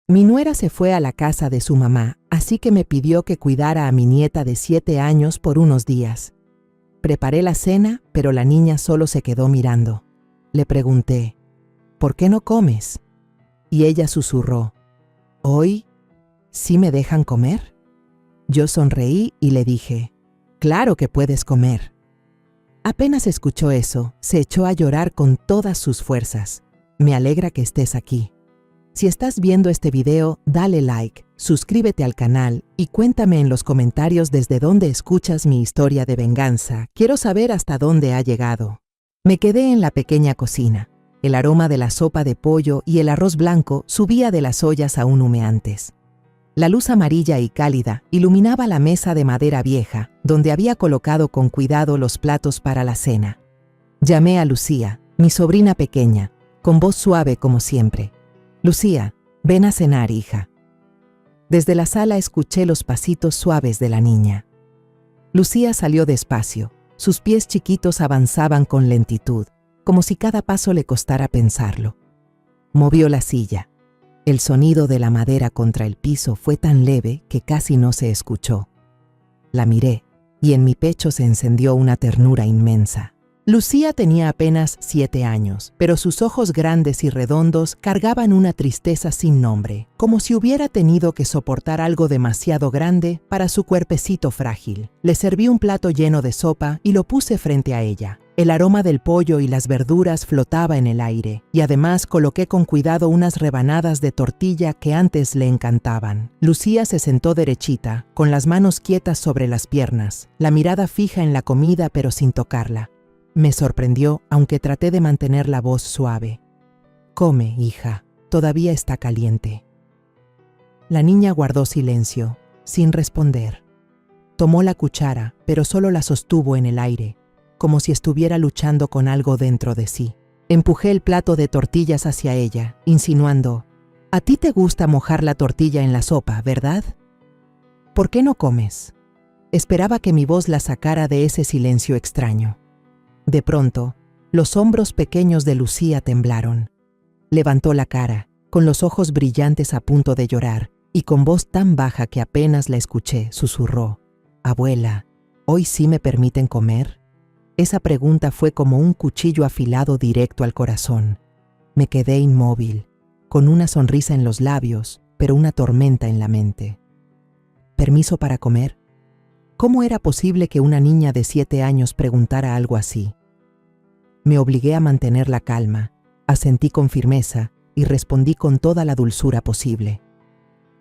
Mi nuera se fue a la casa de su mamá, así que me pidió que cuidara a mi nieta de 7 años por unos días. Preparé la cena, pero la niña solo se quedó mirando. Le pregunté, ¿por qué no comes? Y ella susurró, ¿hoy sí me dejan comer? Yo sonreí y le dije, claro que puedes comer. Apenas escuchó eso, se echó a llorar con todas sus fuerzas. Me alegra que estés aquí. Si estás viendo este video, dale like, suscríbete al canal y cuéntame en los comentarios desde dónde escuchas mi historia de venganza. Quiero saber hasta dónde ha llegado. Me quedé en la pequeña cocina. El aroma de la sopa de pollo y el arroz blanco subía de las ollas aún humeantes. La luz amarilla y cálida iluminaba la mesa de madera vieja, donde había colocado con cuidado los platos para la cena. Llamé a Lucía, mi sobrina pequeña, con voz suave como siempre. Lucía, ven a cenar, hija. Desde la sala escuché los pasitos suaves de la niña. Lucía salió despacio. Sus pies chiquitos avanzaban con lentitud, como si cada paso le costara pensarlo. Movió la silla. El sonido de la madera contra el piso fue tan leve que casi no se escuchó. La miré, y en mi pecho se encendió una ternura inmensa. Lucía tenía apenas 7 años, pero sus ojos grandes y redondos cargaban una tristeza sin nombre, como si hubiera tenido que soportar algo demasiado grande para su cuerpecito frágil. Le serví un plato lleno de sopa y lo puse frente a ella. El aroma del pollo y las verduras flotaba en el aire, y además coloqué con cuidado unas rebanadas de tortilla que antes le encantaban. Lucía se sentó derechita, con las manos quietas sobre las piernas, la mirada fija en la comida pero sin tocarla. Me sorprendió, aunque traté de mantener la voz suave. Come, hija, todavía está caliente. La niña guardó silencio, sin responder. Tomó la cuchara, pero solo la sostuvo en el aire, como si estuviera luchando con algo dentro de sí. Empujé el plato de tortillas hacia ella, insinuando, «A ti te gusta mojar la tortilla en la sopa, ¿verdad? ¿Por qué no comes?» Esperaba que mi voz la sacara de ese silencio extraño. De pronto, los hombros pequeños de Lucía temblaron. Levantó la cara, con los ojos brillantes a punto de llorar, y con voz tan baja que apenas la escuché, susurró, «Abuela, ¿hoy sí me permiten comer?» Esa pregunta fue como un cuchillo afilado directo al corazón. Me quedé inmóvil, con una sonrisa en los labios, pero una tormenta en la mente. ¿Permiso para comer? ¿Cómo era posible que una niña de 7 años preguntara algo así? Me obligué a mantener la calma, asentí con firmeza y respondí con toda la dulzura posible.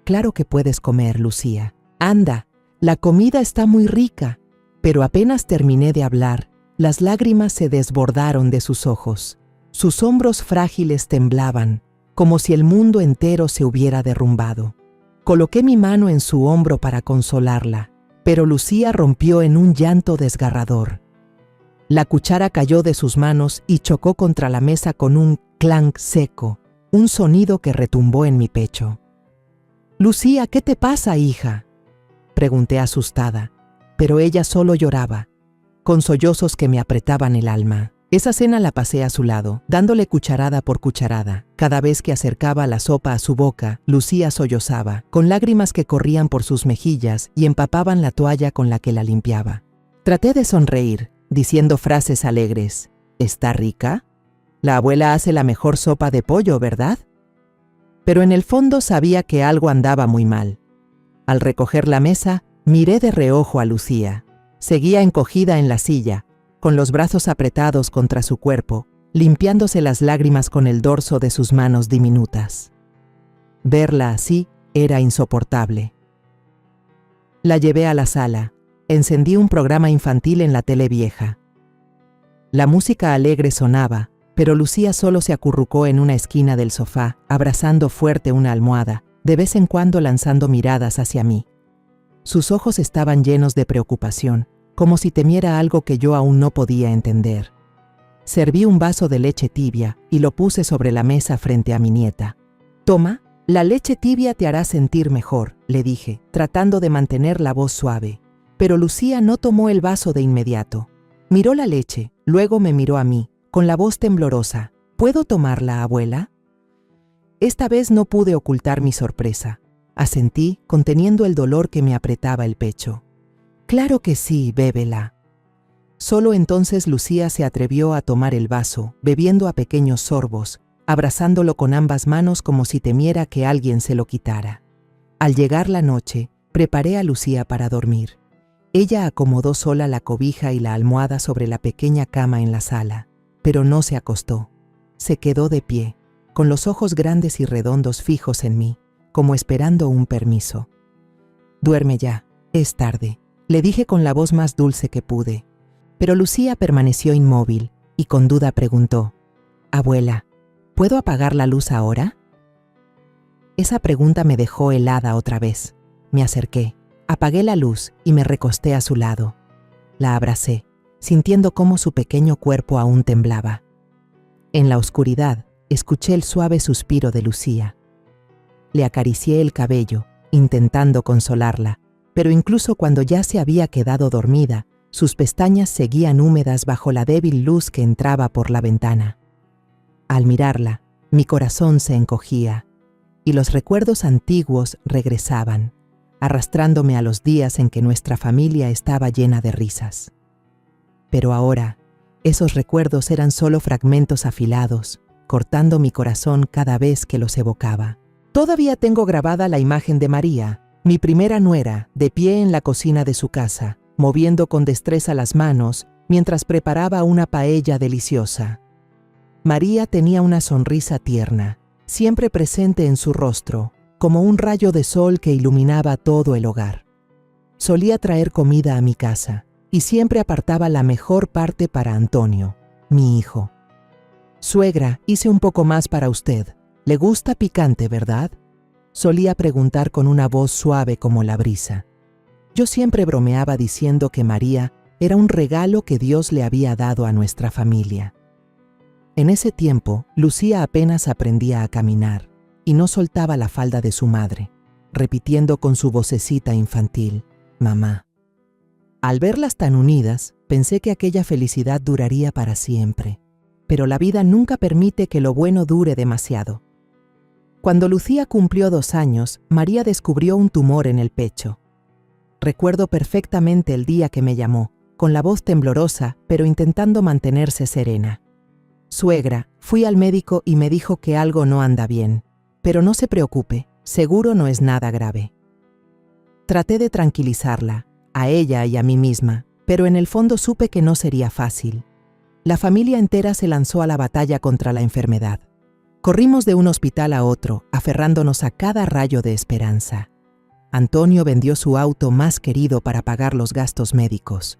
«Claro que puedes comer, Lucía. Anda, la comida está muy rica». Pero apenas terminé de hablar, las lágrimas se desbordaron de sus ojos. Sus hombros frágiles temblaban, como si el mundo entero se hubiera derrumbado. Coloqué mi mano en su hombro para consolarla, pero Lucía rompió en un llanto desgarrador. La cuchara cayó de sus manos y chocó contra la mesa con un clank seco, un sonido que retumbó en mi pecho. «Lucía, ¿qué te pasa, hija?», pregunté asustada, pero ella solo lloraba, con sollozos que me apretaban el alma. Esa cena la pasé a su lado, dándole cucharada por cucharada. Cada vez que acercaba la sopa a su boca, Lucía sollozaba, con lágrimas que corrían por sus mejillas y empapaban la toalla con la que la limpiaba. Traté de sonreír, diciendo frases alegres. «¿Está rica? La abuela hace la mejor sopa de pollo, ¿verdad?». Pero en el fondo sabía que algo andaba muy mal. Al recoger la mesa, miré de reojo a Lucía. Seguía encogida en la silla, con los brazos apretados contra su cuerpo, limpiándose las lágrimas con el dorso de sus manos diminutas. Verla así era insoportable. La llevé a la sala. Encendí un programa infantil en la tele vieja. La música alegre sonaba, pero Lucía solo se acurrucó en una esquina del sofá, abrazando fuerte una almohada, de vez en cuando lanzando miradas hacia mí. Sus ojos estaban llenos de preocupación, como si temiera algo que yo aún no podía entender. Serví un vaso de leche tibia y lo puse sobre la mesa frente a mi nieta. «Toma, la leche tibia te hará sentir mejor», le dije, tratando de mantener la voz suave. Pero Lucía no tomó el vaso de inmediato. Miró la leche, luego me miró a mí, con la voz temblorosa. «¿Puedo tomarla, abuela?». Esta vez no pude ocultar mi sorpresa. Asentí, conteniendo el dolor que me apretaba el pecho. «Claro que sí, bébela». Solo entonces Lucía se atrevió a tomar el vaso, bebiendo a pequeños sorbos, abrazándolo con ambas manos como si temiera que alguien se lo quitara. Al llegar la noche, preparé a Lucía para dormir. Ella acomodó sola la cobija y la almohada sobre la pequeña cama en la sala, pero no se acostó. Se quedó de pie, con los ojos grandes y redondos fijos en mí, como esperando un permiso. «Duerme ya, es tarde», le dije con la voz más dulce que pude. Pero Lucía permaneció inmóvil y con duda preguntó: «Abuela, ¿puedo apagar la luz ahora?». Esa pregunta me dejó helada otra vez. Me acerqué, apagué la luz y me recosté a su lado. La abracé, sintiendo cómo su pequeño cuerpo aún temblaba. En la oscuridad, escuché el suave suspiro de Lucía. Le acaricié el cabello, intentando consolarla, pero incluso cuando ya se había quedado dormida, sus pestañas seguían húmedas bajo la débil luz que entraba por la ventana. Al mirarla, mi corazón se encogía, y los recuerdos antiguos regresaban, arrastrándome a los días en que nuestra familia estaba llena de risas. Pero ahora, esos recuerdos eran solo fragmentos afilados, cortando mi corazón cada vez que los evocaba. Todavía tengo grabada la imagen de María, mi primera nuera, de pie en la cocina de su casa, moviendo con destreza las manos mientras preparaba una paella deliciosa. María tenía una sonrisa tierna, siempre presente en su rostro, como un rayo de sol que iluminaba todo el hogar. Solía traer comida a mi casa y siempre apartaba la mejor parte para Antonio, mi hijo. «Suegra, hice un poco más para usted. ¿Le gusta picante, verdad?», solía preguntar con una voz suave como la brisa. Yo siempre bromeaba diciendo que María era un regalo que Dios le había dado a nuestra familia. En ese tiempo, Lucía apenas aprendía a caminar y no soltaba la falda de su madre, repitiendo con su vocecita infantil: «Mamá». Al verlas tan unidas, pensé que aquella felicidad duraría para siempre, pero la vida nunca permite que lo bueno dure demasiado. Cuando Lucía cumplió 2 años, María descubrió un tumor en el pecho. Recuerdo perfectamente el día que me llamó, con la voz temblorosa, pero intentando mantenerse serena. «Suegra, fui al médico y me dijo que algo no anda bien, pero no se preocupe, seguro no es nada grave». Traté de tranquilizarla, a ella y a mí misma, pero en el fondo supe que no sería fácil. La familia entera se lanzó a la batalla contra la enfermedad. Corrimos de un hospital a otro, aferrándonos a cada rayo de esperanza. Antonio vendió su auto más querido para pagar los gastos médicos.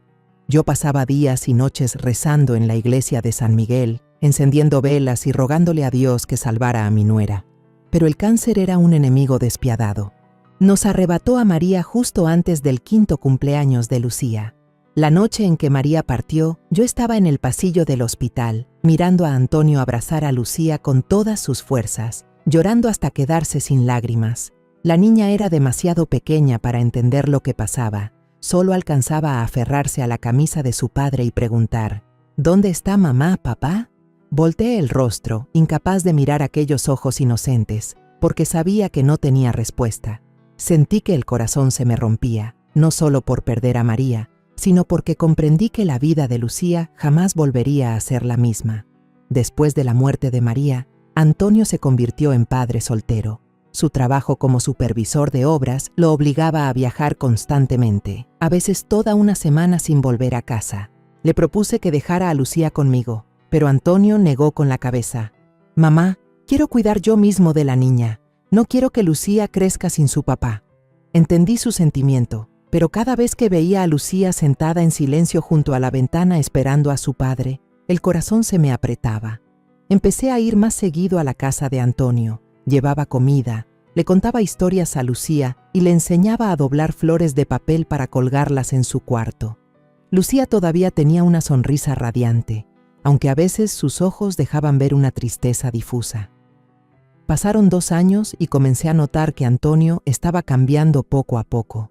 Yo pasaba días y noches rezando en la iglesia de San Miguel, encendiendo velas y rogándole a Dios que salvara a mi nuera. Pero el cáncer era un enemigo despiadado. Nos arrebató a María justo antes del 5º cumpleaños de Lucía. La noche en que María partió, yo estaba en el pasillo del hospital, mirando a Antonio abrazar a Lucía con todas sus fuerzas, llorando hasta quedarse sin lágrimas. La niña era demasiado pequeña para entender lo que pasaba. Solo alcanzaba a aferrarse a la camisa de su padre y preguntar: «¿Dónde está mamá, papá?». Volteé el rostro, incapaz de mirar aquellos ojos inocentes, porque sabía que no tenía respuesta. Sentí que el corazón se me rompía, no solo por perder a María, sino porque comprendí que la vida de Lucía jamás volvería a ser la misma. Después de la muerte de María, Antonio se convirtió en padre soltero. Su trabajo como supervisor de obras lo obligaba a viajar constantemente, a veces toda una semana sin volver a casa. Le propuse que dejara a Lucía conmigo, pero Antonio negó con la cabeza. «Mamá, quiero cuidar yo mismo de la niña. No quiero que Lucía crezca sin su papá». Entendí su sentimiento, pero cada vez que veía a Lucía sentada en silencio junto a la ventana esperando a su padre, el corazón se me apretaba. Empecé a ir más seguido a la casa de Antonio. Llevaba comida, le contaba historias a Lucía y le enseñaba a doblar flores de papel para colgarlas en su cuarto. Lucía todavía tenía una sonrisa radiante, aunque a veces sus ojos dejaban ver una tristeza difusa. Pasaron 2 años y comencé a notar que Antonio estaba cambiando poco a poco.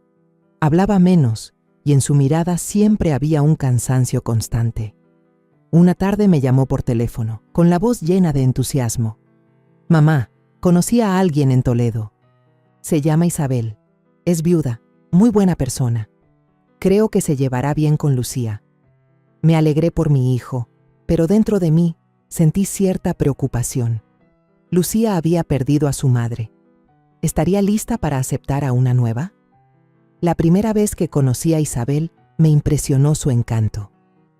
Hablaba menos y en su mirada siempre había un cansancio constante. Una tarde me llamó por teléfono, con la voz llena de entusiasmo. «Mamá, Conocí a alguien en Toledo. Se llama Isabel. Es viuda, muy buena persona. Creo que se llevará bien con Lucía. Me alegré por mi hijo, pero dentro de mí sentí cierta preocupación. Lucía había perdido a su madre. ¿Estaría lista para aceptar a una nueva? La primera vez que conocí a Isabel, me impresionó su encanto.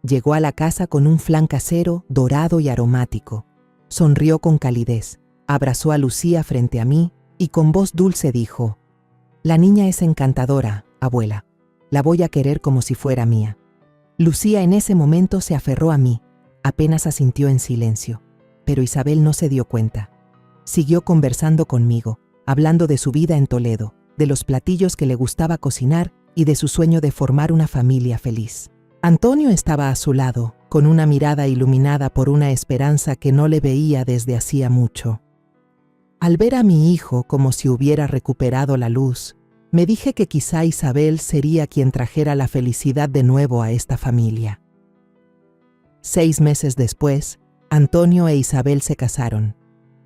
Llegó a la casa con un flan casero, dorado y aromático. Sonrió con calidez, abrazó a Lucía frente a mí y con voz dulce dijo: «La niña es encantadora, abuela. La voy a querer como si fuera mía». Lucía en ese momento se aferró a mí, apenas asintió en silencio, pero Isabel no se dio cuenta. Siguió conversando conmigo, hablando de su vida en Toledo, de los platillos que le gustaba cocinar y de su sueño de formar una familia feliz. Antonio estaba a su lado, con una mirada iluminada por una esperanza que no le veía desde hacía mucho. Al ver a mi hijo como si hubiera recuperado la luz, me dije que quizá Isabel sería quien trajera la felicidad de nuevo a esta familia. 6 meses después, Antonio e Isabel se casaron.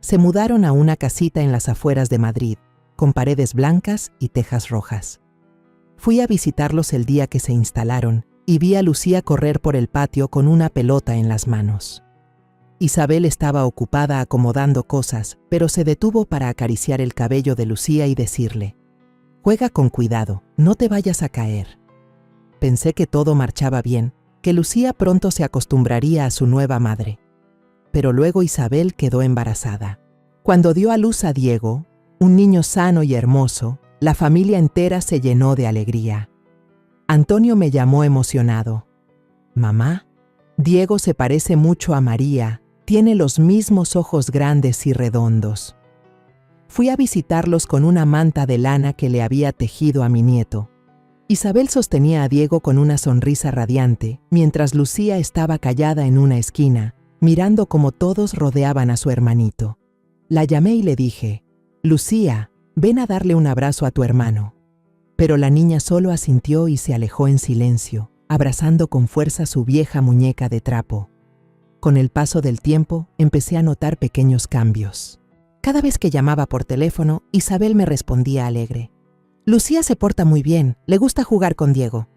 Se mudaron a una casita en las afueras de Madrid, con paredes blancas y tejas rojas. Fui a visitarlos el día que se instalaron y vi a Lucía correr por el patio con una pelota en las manos. Isabel estaba ocupada acomodando cosas, pero se detuvo para acariciar el cabello de Lucía y decirle: «Juega con cuidado, no te vayas a caer». Pensé que todo marchaba bien, que Lucía pronto se acostumbraría a su nueva madre. Pero luego Isabel quedó embarazada. Cuando dio a luz a Diego, un niño sano y hermoso, la familia entera se llenó de alegría. Antonio me llamó emocionado: «Mamá, Diego se parece mucho a María, tiene los mismos ojos grandes y redondos». Fui a visitarlos con una manta de lana que le había tejido a mi nieto. Isabel sostenía a Diego con una sonrisa radiante, mientras Lucía estaba callada en una esquina, mirando cómo todos rodeaban a su hermanito. La llamé y le dije: «Lucía, ven a darle un abrazo a tu hermano». Pero la niña solo asintió y se alejó en silencio, abrazando con fuerza su vieja muñeca de trapo. Con el paso del tiempo, empecé a notar pequeños cambios. Cada vez que llamaba por teléfono, Isabel me respondía alegre: «Lucía se porta muy bien, le gusta jugar con Diego».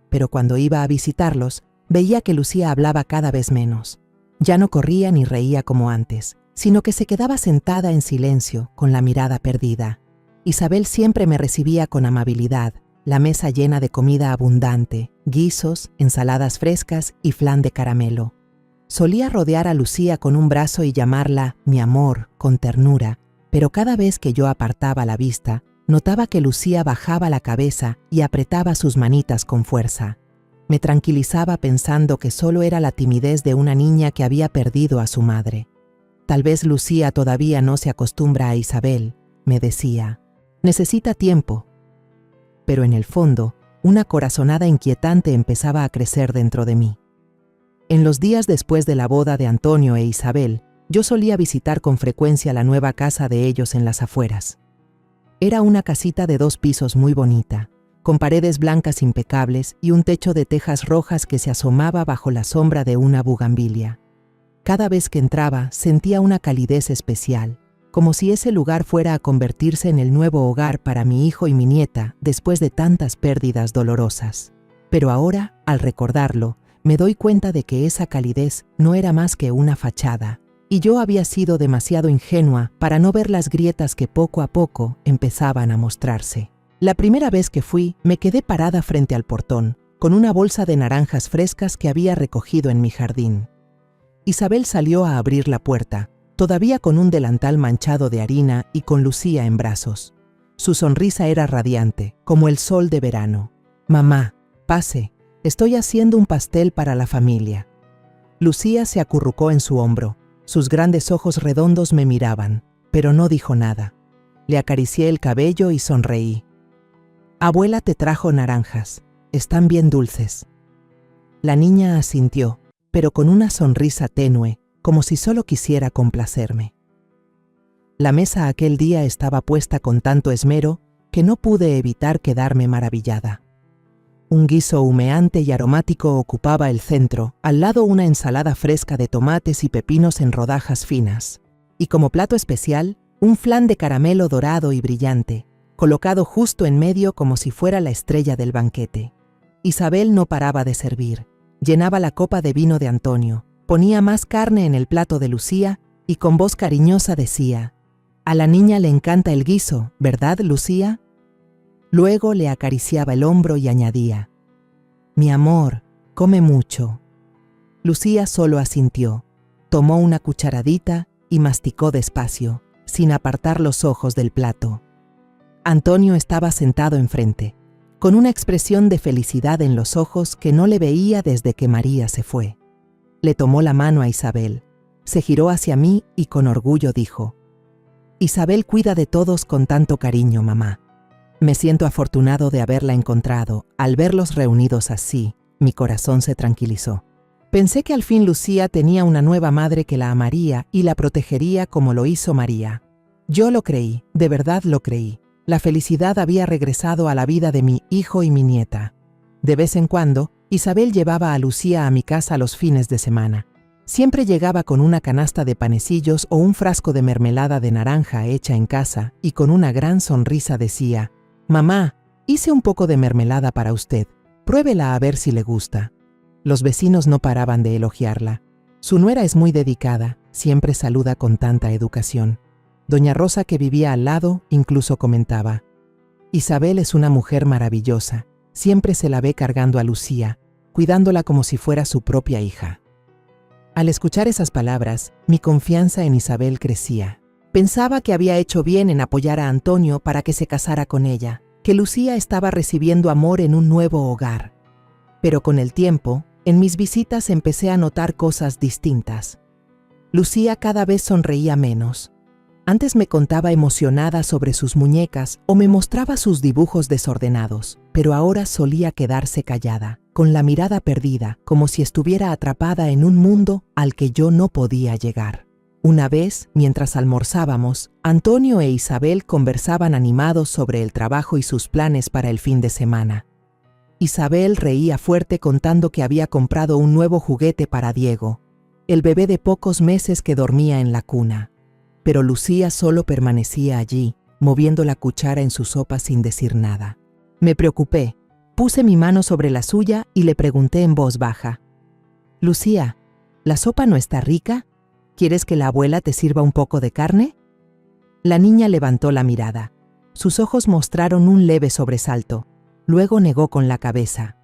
Pero cuando iba a visitarlos, veía que Lucía hablaba cada vez menos. Ya no corría ni reía como antes, sino que se quedaba sentada en silencio, con la mirada perdida. Isabel siempre me recibía con amabilidad, la mesa llena de comida abundante, guisos, ensaladas frescas y flan de caramelo. Solía rodear a Lucía con un brazo y llamarla mi amor, con ternura, pero cada vez que yo apartaba la vista, notaba que Lucía bajaba la cabeza y apretaba sus manitas con fuerza. Me tranquilizaba pensando que solo era la timidez de una niña que había perdido a su madre. Tal vez Lucía todavía no se acostumbra a Isabel, me decía. Necesita tiempo. Pero en el fondo, una corazonada inquietante empezaba a crecer dentro de mí. En los días después de la boda de Antonio e Isabel, yo solía visitar con frecuencia la nueva casa de ellos en las afueras. Era una casita de 2 pisos muy bonita, con paredes blancas impecables y un techo de tejas rojas que se asomaba bajo la sombra de una bugambilia. Cada vez que entraba, sentía una calidez especial, como si ese lugar fuera a convertirse en el nuevo hogar para mi hijo y mi nieta después de tantas pérdidas dolorosas. Pero ahora, al recordarlo, me doy cuenta de que esa calidez no era más que una fachada, y yo había sido demasiado ingenua para no ver las grietas que poco a poco empezaban a mostrarse. La primera vez que fui, me quedé parada frente al portón, con una bolsa de naranjas frescas que había recogido en mi jardín. Isabel salió a abrir la puerta, todavía con un delantal manchado de harina y con Lucía en brazos. Su sonrisa era radiante, como el sol de verano. «Mamá, pase, estoy haciendo un pastel para la familia». Lucía se acurrucó en su hombro. Sus grandes ojos redondos me miraban, pero no dijo nada. Le acaricié el cabello y sonreí. «Abuela te trajo naranjas, están bien dulces». La niña asintió, pero con una sonrisa tenue, como si solo quisiera complacerme. La mesa aquel día estaba puesta con tanto esmero que no pude evitar quedarme maravillada. Un guiso humeante y aromático ocupaba el centro, al lado una ensalada fresca de tomates y pepinos en rodajas finas, y como plato especial, Un flan de caramelo dorado y brillante, colocado justo en medio como si fuera la estrella del banquete. Isabel no paraba de servir. Llenaba la copa de vino de Antonio, ponía más carne en el plato de Lucía y con voz cariñosa decía: «A la niña le encanta el guiso, ¿verdad, Lucía?». Luego le acariciaba el hombro y añadía: «Mi amor, come mucho». Lucía solo asintió, tomó una cucharadita y masticó despacio, sin apartar los ojos del plato. Antonio estaba sentado enfrente, con una expresión de felicidad en los ojos que no le veía desde que María se fue. Le tomó la mano a Isabel, se giró hacia mí y con orgullo dijo: «Isabel cuida de todos con tanto cariño, mamá. Me siento afortunado de haberla encontrado. Al verlos reunidos así, mi corazón se tranquilizó. Pensé que al fin Lucía tenía una nueva madre que la amaría y la protegería como lo hizo María. Yo lo creí, de verdad lo creí. La felicidad había regresado a la vida de mi hijo y mi nieta. De vez en cuando, Isabel llevaba a Lucía a mi casa los fines de semana. Siempre llegaba con una canasta de panecillos o un frasco de mermelada de naranja hecha en casa y con una gran sonrisa decía: «Mamá, hice un poco de mermelada para usted. Pruébela a ver si le gusta». Los vecinos no paraban de elogiarla. Su nuera es muy dedicada, siempre saluda con tanta educación. Doña Rosa, que vivía al lado, incluso comentaba: «Isabel es una mujer maravillosa. Siempre se la ve cargando a Lucía, cuidándola como si fuera su propia hija». Al escuchar esas palabras, mi confianza en Isabel crecía. Pensaba que había hecho bien en apoyar a Antonio para que se casara con ella, que Lucía estaba recibiendo amor en un nuevo hogar. Pero con el tiempo, en mis visitas empecé a notar cosas distintas. Lucía cada vez sonreía menos. Antes me contaba emocionada sobre sus muñecas o me mostraba sus dibujos desordenados, pero ahora solía quedarse callada, con la mirada perdida, como si estuviera atrapada en un mundo al que yo no podía llegar. Una vez, mientras almorzábamos, Antonio e Isabel conversaban animados sobre el trabajo y sus planes para el fin de semana. Isabel reía fuerte contando que había comprado un nuevo juguete para Diego, el bebé de pocos meses que dormía en la cuna. Pero Lucía solo permanecía allí, moviendo la cuchara en su sopa sin decir nada. Me preocupé, puse mi mano sobre la suya y le pregunté en voz baja: «Lucía, ¿la sopa no está rica? ¿Quieres que la abuela te sirva un poco de carne?». La niña levantó la mirada. Sus ojos mostraron un leve sobresalto. Luego negó con la cabeza: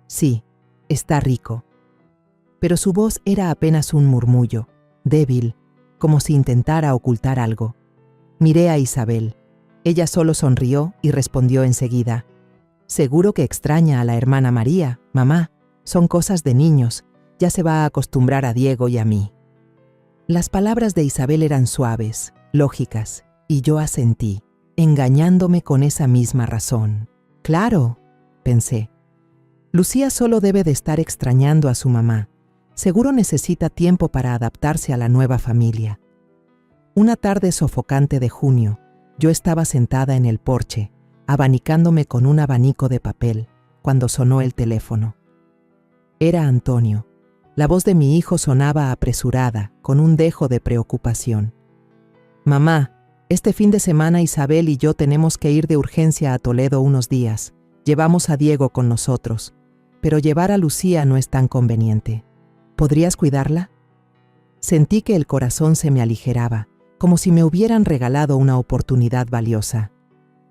«Sí, está rico». Pero su voz era apenas un murmullo, débil, como si intentara ocultar algo. Miré a Isabel. Ella solo sonrió y respondió enseguida: «Seguro que extraña a la hermana María, mamá. Son cosas de niños. Ya se va a acostumbrar a Diego y a mí». Las palabras de Isabel eran suaves, lógicas, y yo asentí, engañándome con esa misma razón. «Claro», pensé. «Lucía solo debe de estar extrañando a su mamá. Seguro necesita tiempo para adaptarse a la nueva familia». Una tarde sofocante de junio, yo estaba sentada en el porche, abanicándome con un abanico de papel, cuando sonó el teléfono. Era Antonio. La voz de mi hijo sonaba apresurada, con un dejo de preocupación. «Mamá, este fin de semana Isabel y yo tenemos que ir de urgencia a Toledo unos días. Llevamos a Diego con nosotros, pero llevar a Lucía no es tan conveniente. ¿Podrías cuidarla?». Sentí que el corazón se me aligeraba, como si me hubieran regalado una oportunidad valiosa.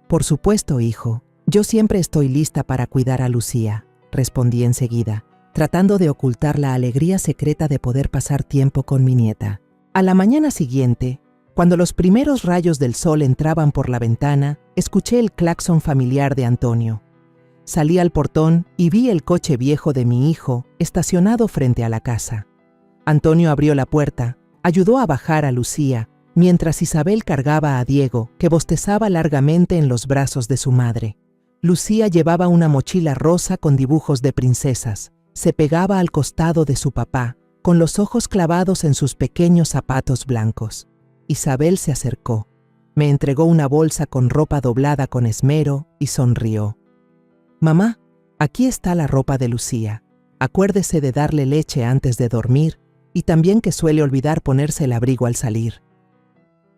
«Por supuesto, hijo. Yo siempre estoy lista para cuidar a Lucía», respondí enseguida, tratando de ocultar la alegría secreta de poder pasar tiempo con mi nieta. A la mañana siguiente, cuando los primeros rayos del sol entraban por la ventana, escuché el claxon familiar de Antonio. Salí al portón y vi el coche viejo de mi hijo estacionado frente a la casa. Antonio abrió la puerta, ayudó a bajar a Lucía, mientras Isabel cargaba a Diego, que bostezaba largamente en los brazos de su madre. Lucía llevaba una mochila rosa con dibujos de princesas. Se pegaba al costado de su papá, con los ojos clavados en sus pequeños zapatos blancos. Isabel se acercó, me entregó una bolsa con ropa doblada con esmero y sonrió. «Mamá, aquí está la ropa de Lucía. Acuérdese de darle leche antes de dormir y también que suele olvidar ponerse el abrigo al salir».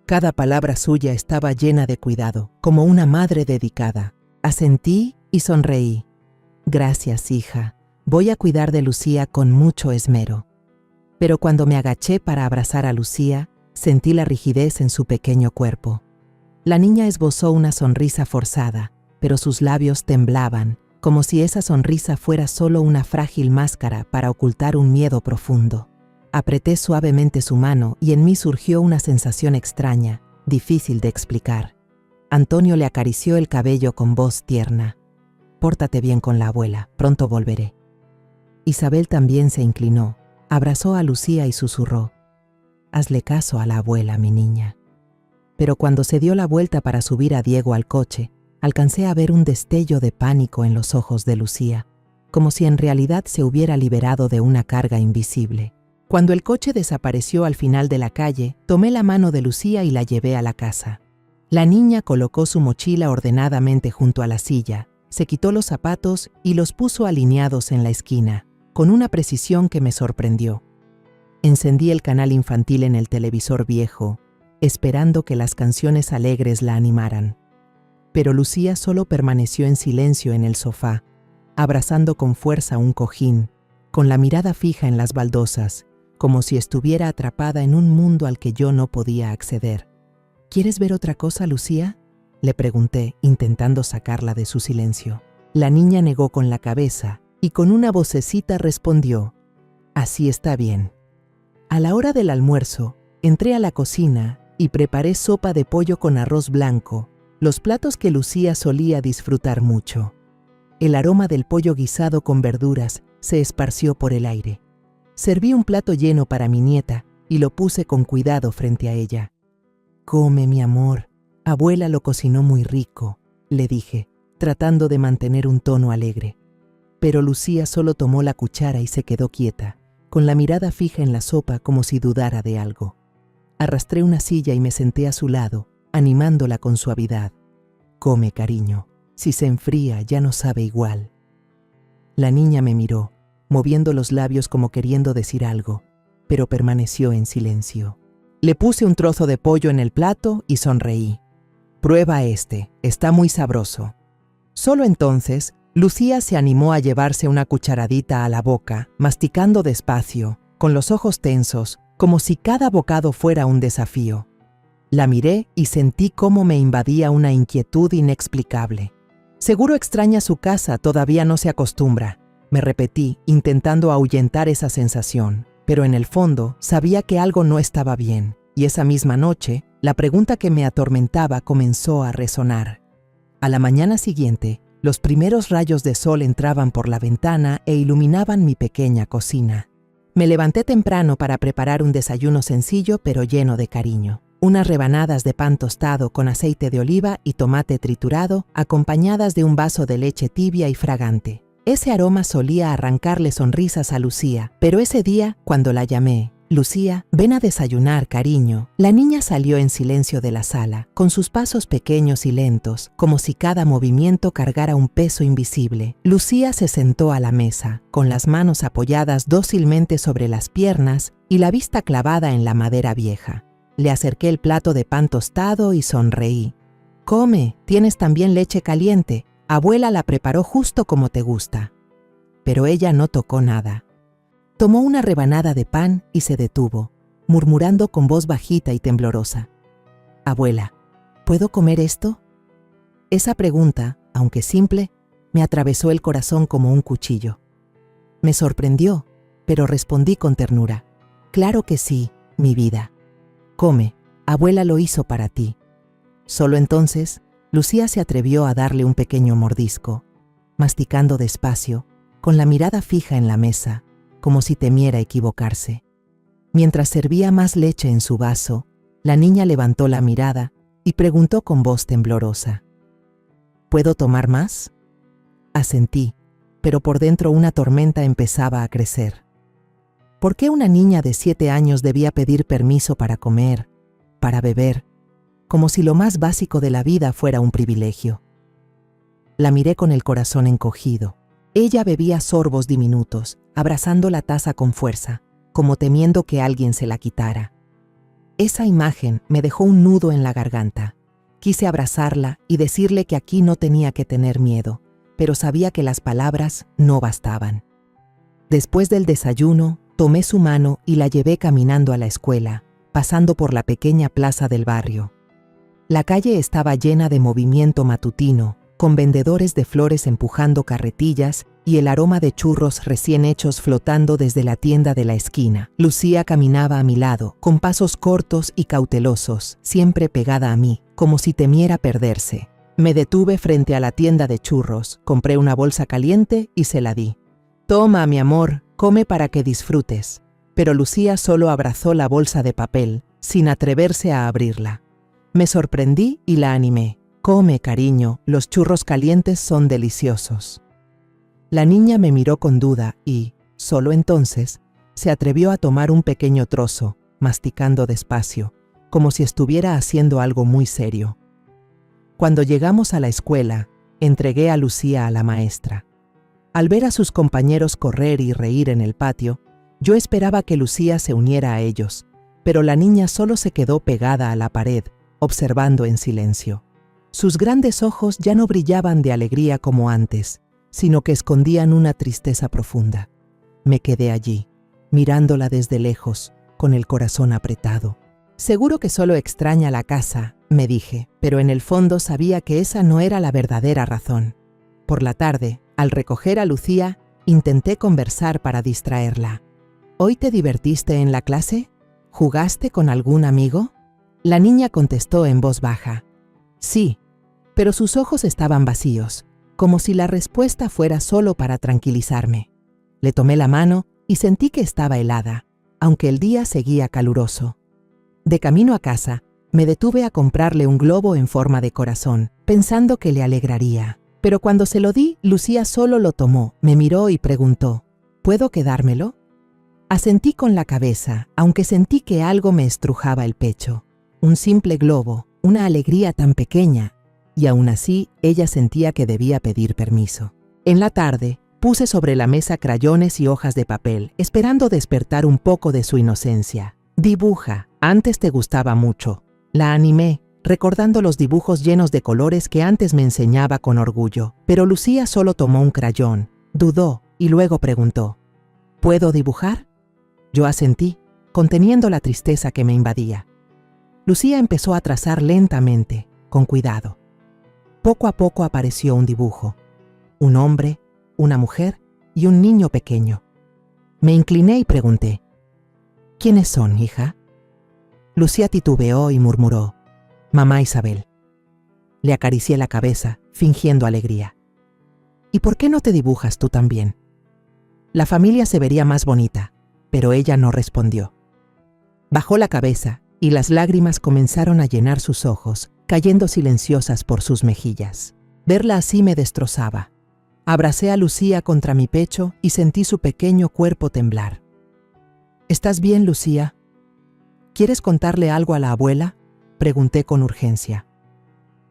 Cada palabra suya estaba llena de cuidado, como una madre dedicada. Asentí y sonreí. Gracias, hija. Voy a cuidar de Lucía con mucho esmero. Pero cuando me agaché para abrazar a Lucía, sentí la rigidez en su pequeño cuerpo. La niña esbozó una sonrisa forzada, pero sus labios temblaban, como si esa sonrisa fuera solo una frágil máscara para ocultar un miedo profundo. Apreté suavemente su mano y en mí surgió una sensación extraña, difícil de explicar. Antonio le acarició el cabello con voz tierna. «Pórtate bien con la abuela, pronto volveré». Isabel también se inclinó, abrazó a Lucía y susurró: «Hazle caso a la abuela, mi niña». Pero cuando se dio la vuelta para subir a Diego al coche, alcancé a ver un destello de pánico en los ojos de Lucía, como si en realidad se hubiera liberado de una carga invisible. Cuando el coche desapareció al final de la calle, tomé la mano de Lucía y la llevé a la casa. La niña colocó su mochila ordenadamente junto a la silla, se quitó los zapatos y los puso alineados en la esquina, con una precisión que me sorprendió. Encendí el canal infantil en el televisor viejo, esperando que las canciones alegres la animaran. Pero Lucía solo permaneció en silencio en el sofá, abrazando con fuerza un cojín, con la mirada fija en las baldosas, como si estuviera atrapada en un mundo al que yo no podía acceder. «¿Quieres ver otra cosa, Lucía?», le pregunté, intentando sacarla de su silencio. La niña negó con la cabeza y con una vocecita respondió: «Así está bien». A la hora del almuerzo, entré a la cocina y preparé sopa de pollo con arroz blanco, los platos que Lucía solía disfrutar mucho. El aroma del pollo guisado con verduras se esparció por el aire. Serví un plato lleno para mi nieta y lo puse con cuidado frente a ella. «Come, mi amor, abuela lo cocinó muy rico», le dije, tratando de mantener un tono alegre. Pero Lucía solo tomó la cuchara y se quedó quieta, con la mirada fija en la sopa como si dudara de algo. Arrastré una silla y me senté a su lado, animándola con suavidad. «Come, cariño, si se enfría ya no sabe igual». La niña me miró, moviendo los labios como queriendo decir algo, pero permaneció en silencio. Le puse un trozo de pollo en el plato y sonreí. «Prueba este, está muy sabroso». Solo entonces, Lucía se animó a llevarse una cucharadita a la boca, masticando despacio, con los ojos tensos, como si cada bocado fuera un desafío. La miré y sentí cómo me invadía una inquietud inexplicable. «Seguro extraña su casa, todavía no se acostumbra», me repetí, intentando ahuyentar esa sensación, pero en el fondo sabía que algo no estaba bien, y esa misma noche, la pregunta que me atormentaba comenzó a resonar. A la mañana siguiente, los primeros rayos de sol entraban por la ventana e iluminaban mi pequeña cocina. Me levanté temprano para preparar un desayuno sencillo pero lleno de cariño. Unas rebanadas de pan tostado con aceite de oliva y tomate triturado, acompañadas de un vaso de leche tibia y fragante. Ese aroma solía arrancarle sonrisas a Lucía, pero ese día, cuando la llamé: «Lucía, ven a desayunar, cariño», la niña salió en silencio de la sala, con sus pasos pequeños y lentos, como si cada movimiento cargara un peso invisible. Lucía se sentó a la mesa, con las manos apoyadas dócilmente sobre las piernas y la vista clavada en la madera vieja. Le acerqué el plato de pan tostado y sonreí. «Come, tienes también leche caliente. Abuela la preparó justo como te gusta». Pero ella no tocó nada. Tomó una rebanada de pan y se detuvo, murmurando con voz bajita y temblorosa: «Abuela, ¿puedo comer esto?». Esa pregunta, aunque simple, me atravesó el corazón como un cuchillo. Me sorprendió, pero respondí con ternura: «Claro que sí, mi vida. Come, abuela lo hizo para ti». Solo entonces, Lucía se atrevió a darle un pequeño mordisco, masticando despacio, con la mirada fija en la mesa, como si temiera equivocarse. Mientras servía más leche en su vaso, la niña levantó la mirada y preguntó con voz temblorosa: «¿Puedo tomar más?». Asentí, pero por dentro una tormenta empezaba a crecer. ¿Por qué una niña de 7 años debía pedir permiso para comer, para beber, como si lo más básico de la vida fuera un privilegio? La miré con el corazón encogido. Ella bebía sorbos diminutos, abrazando la taza con fuerza, como temiendo que alguien se la quitara. Esa imagen me dejó un nudo en la garganta. Quise abrazarla y decirle que aquí no tenía que tener miedo, pero sabía que las palabras no bastaban. Después del desayuno, tomé su mano y la llevé caminando a la escuela, pasando por la pequeña plaza del barrio. La calle estaba llena de movimiento matutino, con vendedores de flores empujando carretillas y el aroma de churros recién hechos flotando desde la tienda de la esquina. Lucía caminaba a mi lado, con pasos cortos y cautelosos, siempre pegada a mí, como si temiera perderse. Me detuve frente a la tienda de churros, compré una bolsa caliente y se la di. «Toma, mi amor, come para que disfrutes». Pero Lucía solo abrazó la bolsa de papel, sin atreverse a abrirla. Me sorprendí y la animé. «Come, cariño, los churros calientes son deliciosos». La niña me miró con duda y, solo entonces, se atrevió a tomar un pequeño trozo, masticando despacio, como si estuviera haciendo algo muy serio. Cuando llegamos a la escuela, entregué a Lucía a la maestra. Al ver a sus compañeros correr y reír en el patio, yo esperaba que Lucía se uniera a ellos, pero la niña solo se quedó pegada a la pared, observando en silencio. Sus grandes ojos ya no brillaban de alegría como antes, sino que escondían una tristeza profunda. Me quedé allí, mirándola desde lejos, con el corazón apretado. «Seguro que solo extraña la casa», me dije, pero en el fondo sabía que esa no era la verdadera razón. Por la tarde, al recoger a Lucía, intenté conversar para distraerla. «¿Hoy te divertiste en la clase? ¿Jugaste con algún amigo?» La niña contestó en voz baja. «Sí», pero sus ojos estaban vacíos, como si la respuesta fuera solo para tranquilizarme. Le tomé la mano y sentí que estaba helada, aunque el día seguía caluroso. De camino a casa, me detuve a comprarle un globo en forma de corazón, pensando que le alegraría. Pero cuando se lo di, Lucía solo lo tomó, me miró y preguntó, «¿Puedo quedármelo?». Asentí con la cabeza, aunque sentí que algo me estrujaba el pecho. Un simple globo, una alegría tan pequeña, y aún así ella sentía que debía pedir permiso. En la tarde, puse sobre la mesa crayones y hojas de papel, esperando despertar un poco de su inocencia. «Dibuja, antes te gustaba mucho». La animé, recordando los dibujos llenos de colores que antes me enseñaba con orgullo. Pero Lucía solo tomó un crayón, dudó y luego preguntó, «¿Puedo dibujar?». Yo asentí, conteniendo la tristeza que me invadía. Lucía empezó a trazar lentamente, con cuidado. Poco a poco apareció un dibujo. Un hombre, una mujer y un niño pequeño. Me incliné y pregunté, «¿Quiénes son, hija?». Lucía titubeó y murmuró, «Mamá Isabel». Le acaricié la cabeza, fingiendo alegría. «¿Y por qué no te dibujas tú también?». La familia se vería más bonita, pero ella no respondió. Bajó la cabeza y las lágrimas comenzaron a llenar sus ojos, cayendo silenciosas por sus mejillas. Verla así me destrozaba. Abracé a Lucía contra mi pecho y sentí su pequeño cuerpo temblar. «¿Estás bien, Lucía? ¿Quieres contarle algo a la abuela?», pregunté con urgencia.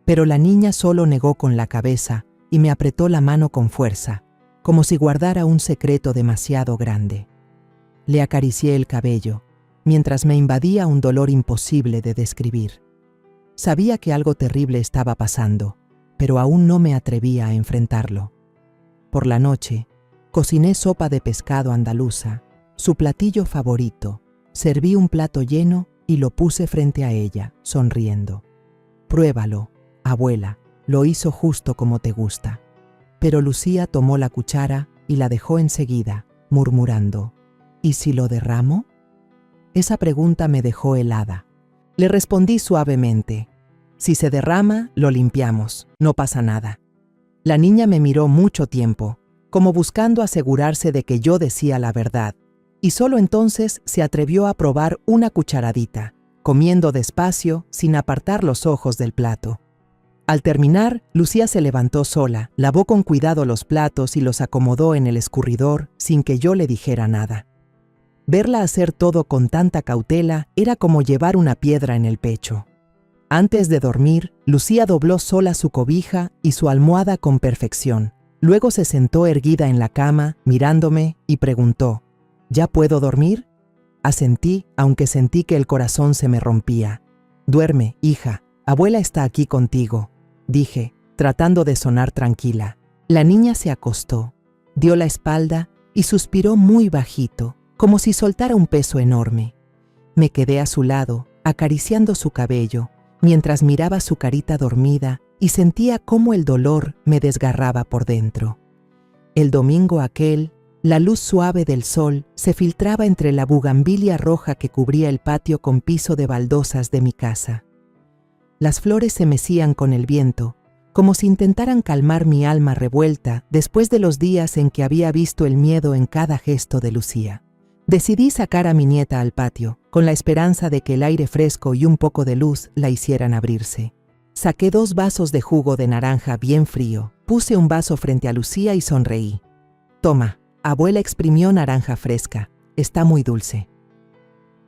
Pero la niña solo negó con la cabeza y me apretó la mano con fuerza, como si guardara un secreto demasiado grande. Le acaricié el cabello, mientras me invadía un dolor imposible de describir. Sabía que algo terrible estaba pasando, pero aún no me atrevía a enfrentarlo. Por la noche, cociné sopa de pescado andaluza, su platillo favorito. Serví un plato lleno y lo puse frente a ella, sonriendo. «Pruébalo, abuela, lo hizo justo como te gusta». Pero Lucía tomó la cuchara y la dejó enseguida, murmurando, «¿Y si lo derramo?». Esa pregunta me dejó helada. Le respondí suavemente, «Si se derrama, lo limpiamos, no pasa nada». La niña me miró mucho tiempo, como buscando asegurarse de que yo decía la verdad, y solo entonces se atrevió a probar una cucharadita, comiendo despacio, sin apartar los ojos del plato. Al terminar, Lucía se levantó sola, lavó con cuidado los platos y los acomodó en el escurridor sin que yo le dijera nada. Verla hacer todo con tanta cautela era como llevar una piedra en el pecho. Antes de dormir, Lucía dobló sola su cobija y su almohada con perfección. Luego se sentó erguida en la cama, mirándome, y preguntó, «¿Ya puedo dormir?». Asentí, aunque sentí que el corazón se me rompía. Duerme, hija, abuela está aquí contigo, dije, tratando de sonar tranquila. La niña se acostó, dio la espalda y suspiró muy bajito, como si soltara un peso enorme. Me quedé a su lado, acariciando su cabello, mientras miraba su carita dormida y sentía cómo el dolor me desgarraba por dentro. El domingo aquel, la luz suave del sol se filtraba entre la bugambilia roja que cubría el patio con piso de baldosas de mi casa. Las flores se mecían con el viento, como si intentaran calmar mi alma revuelta después de los días en que había visto el miedo en cada gesto de Lucía. Decidí sacar a mi nieta al patio, con la esperanza de que el aire fresco y un poco de luz la hicieran abrirse. Saqué 2 vasos de jugo de naranja bien frío, puse un vaso frente a Lucía y sonreí. Toma, abuela exprimió naranja fresca, está muy dulce.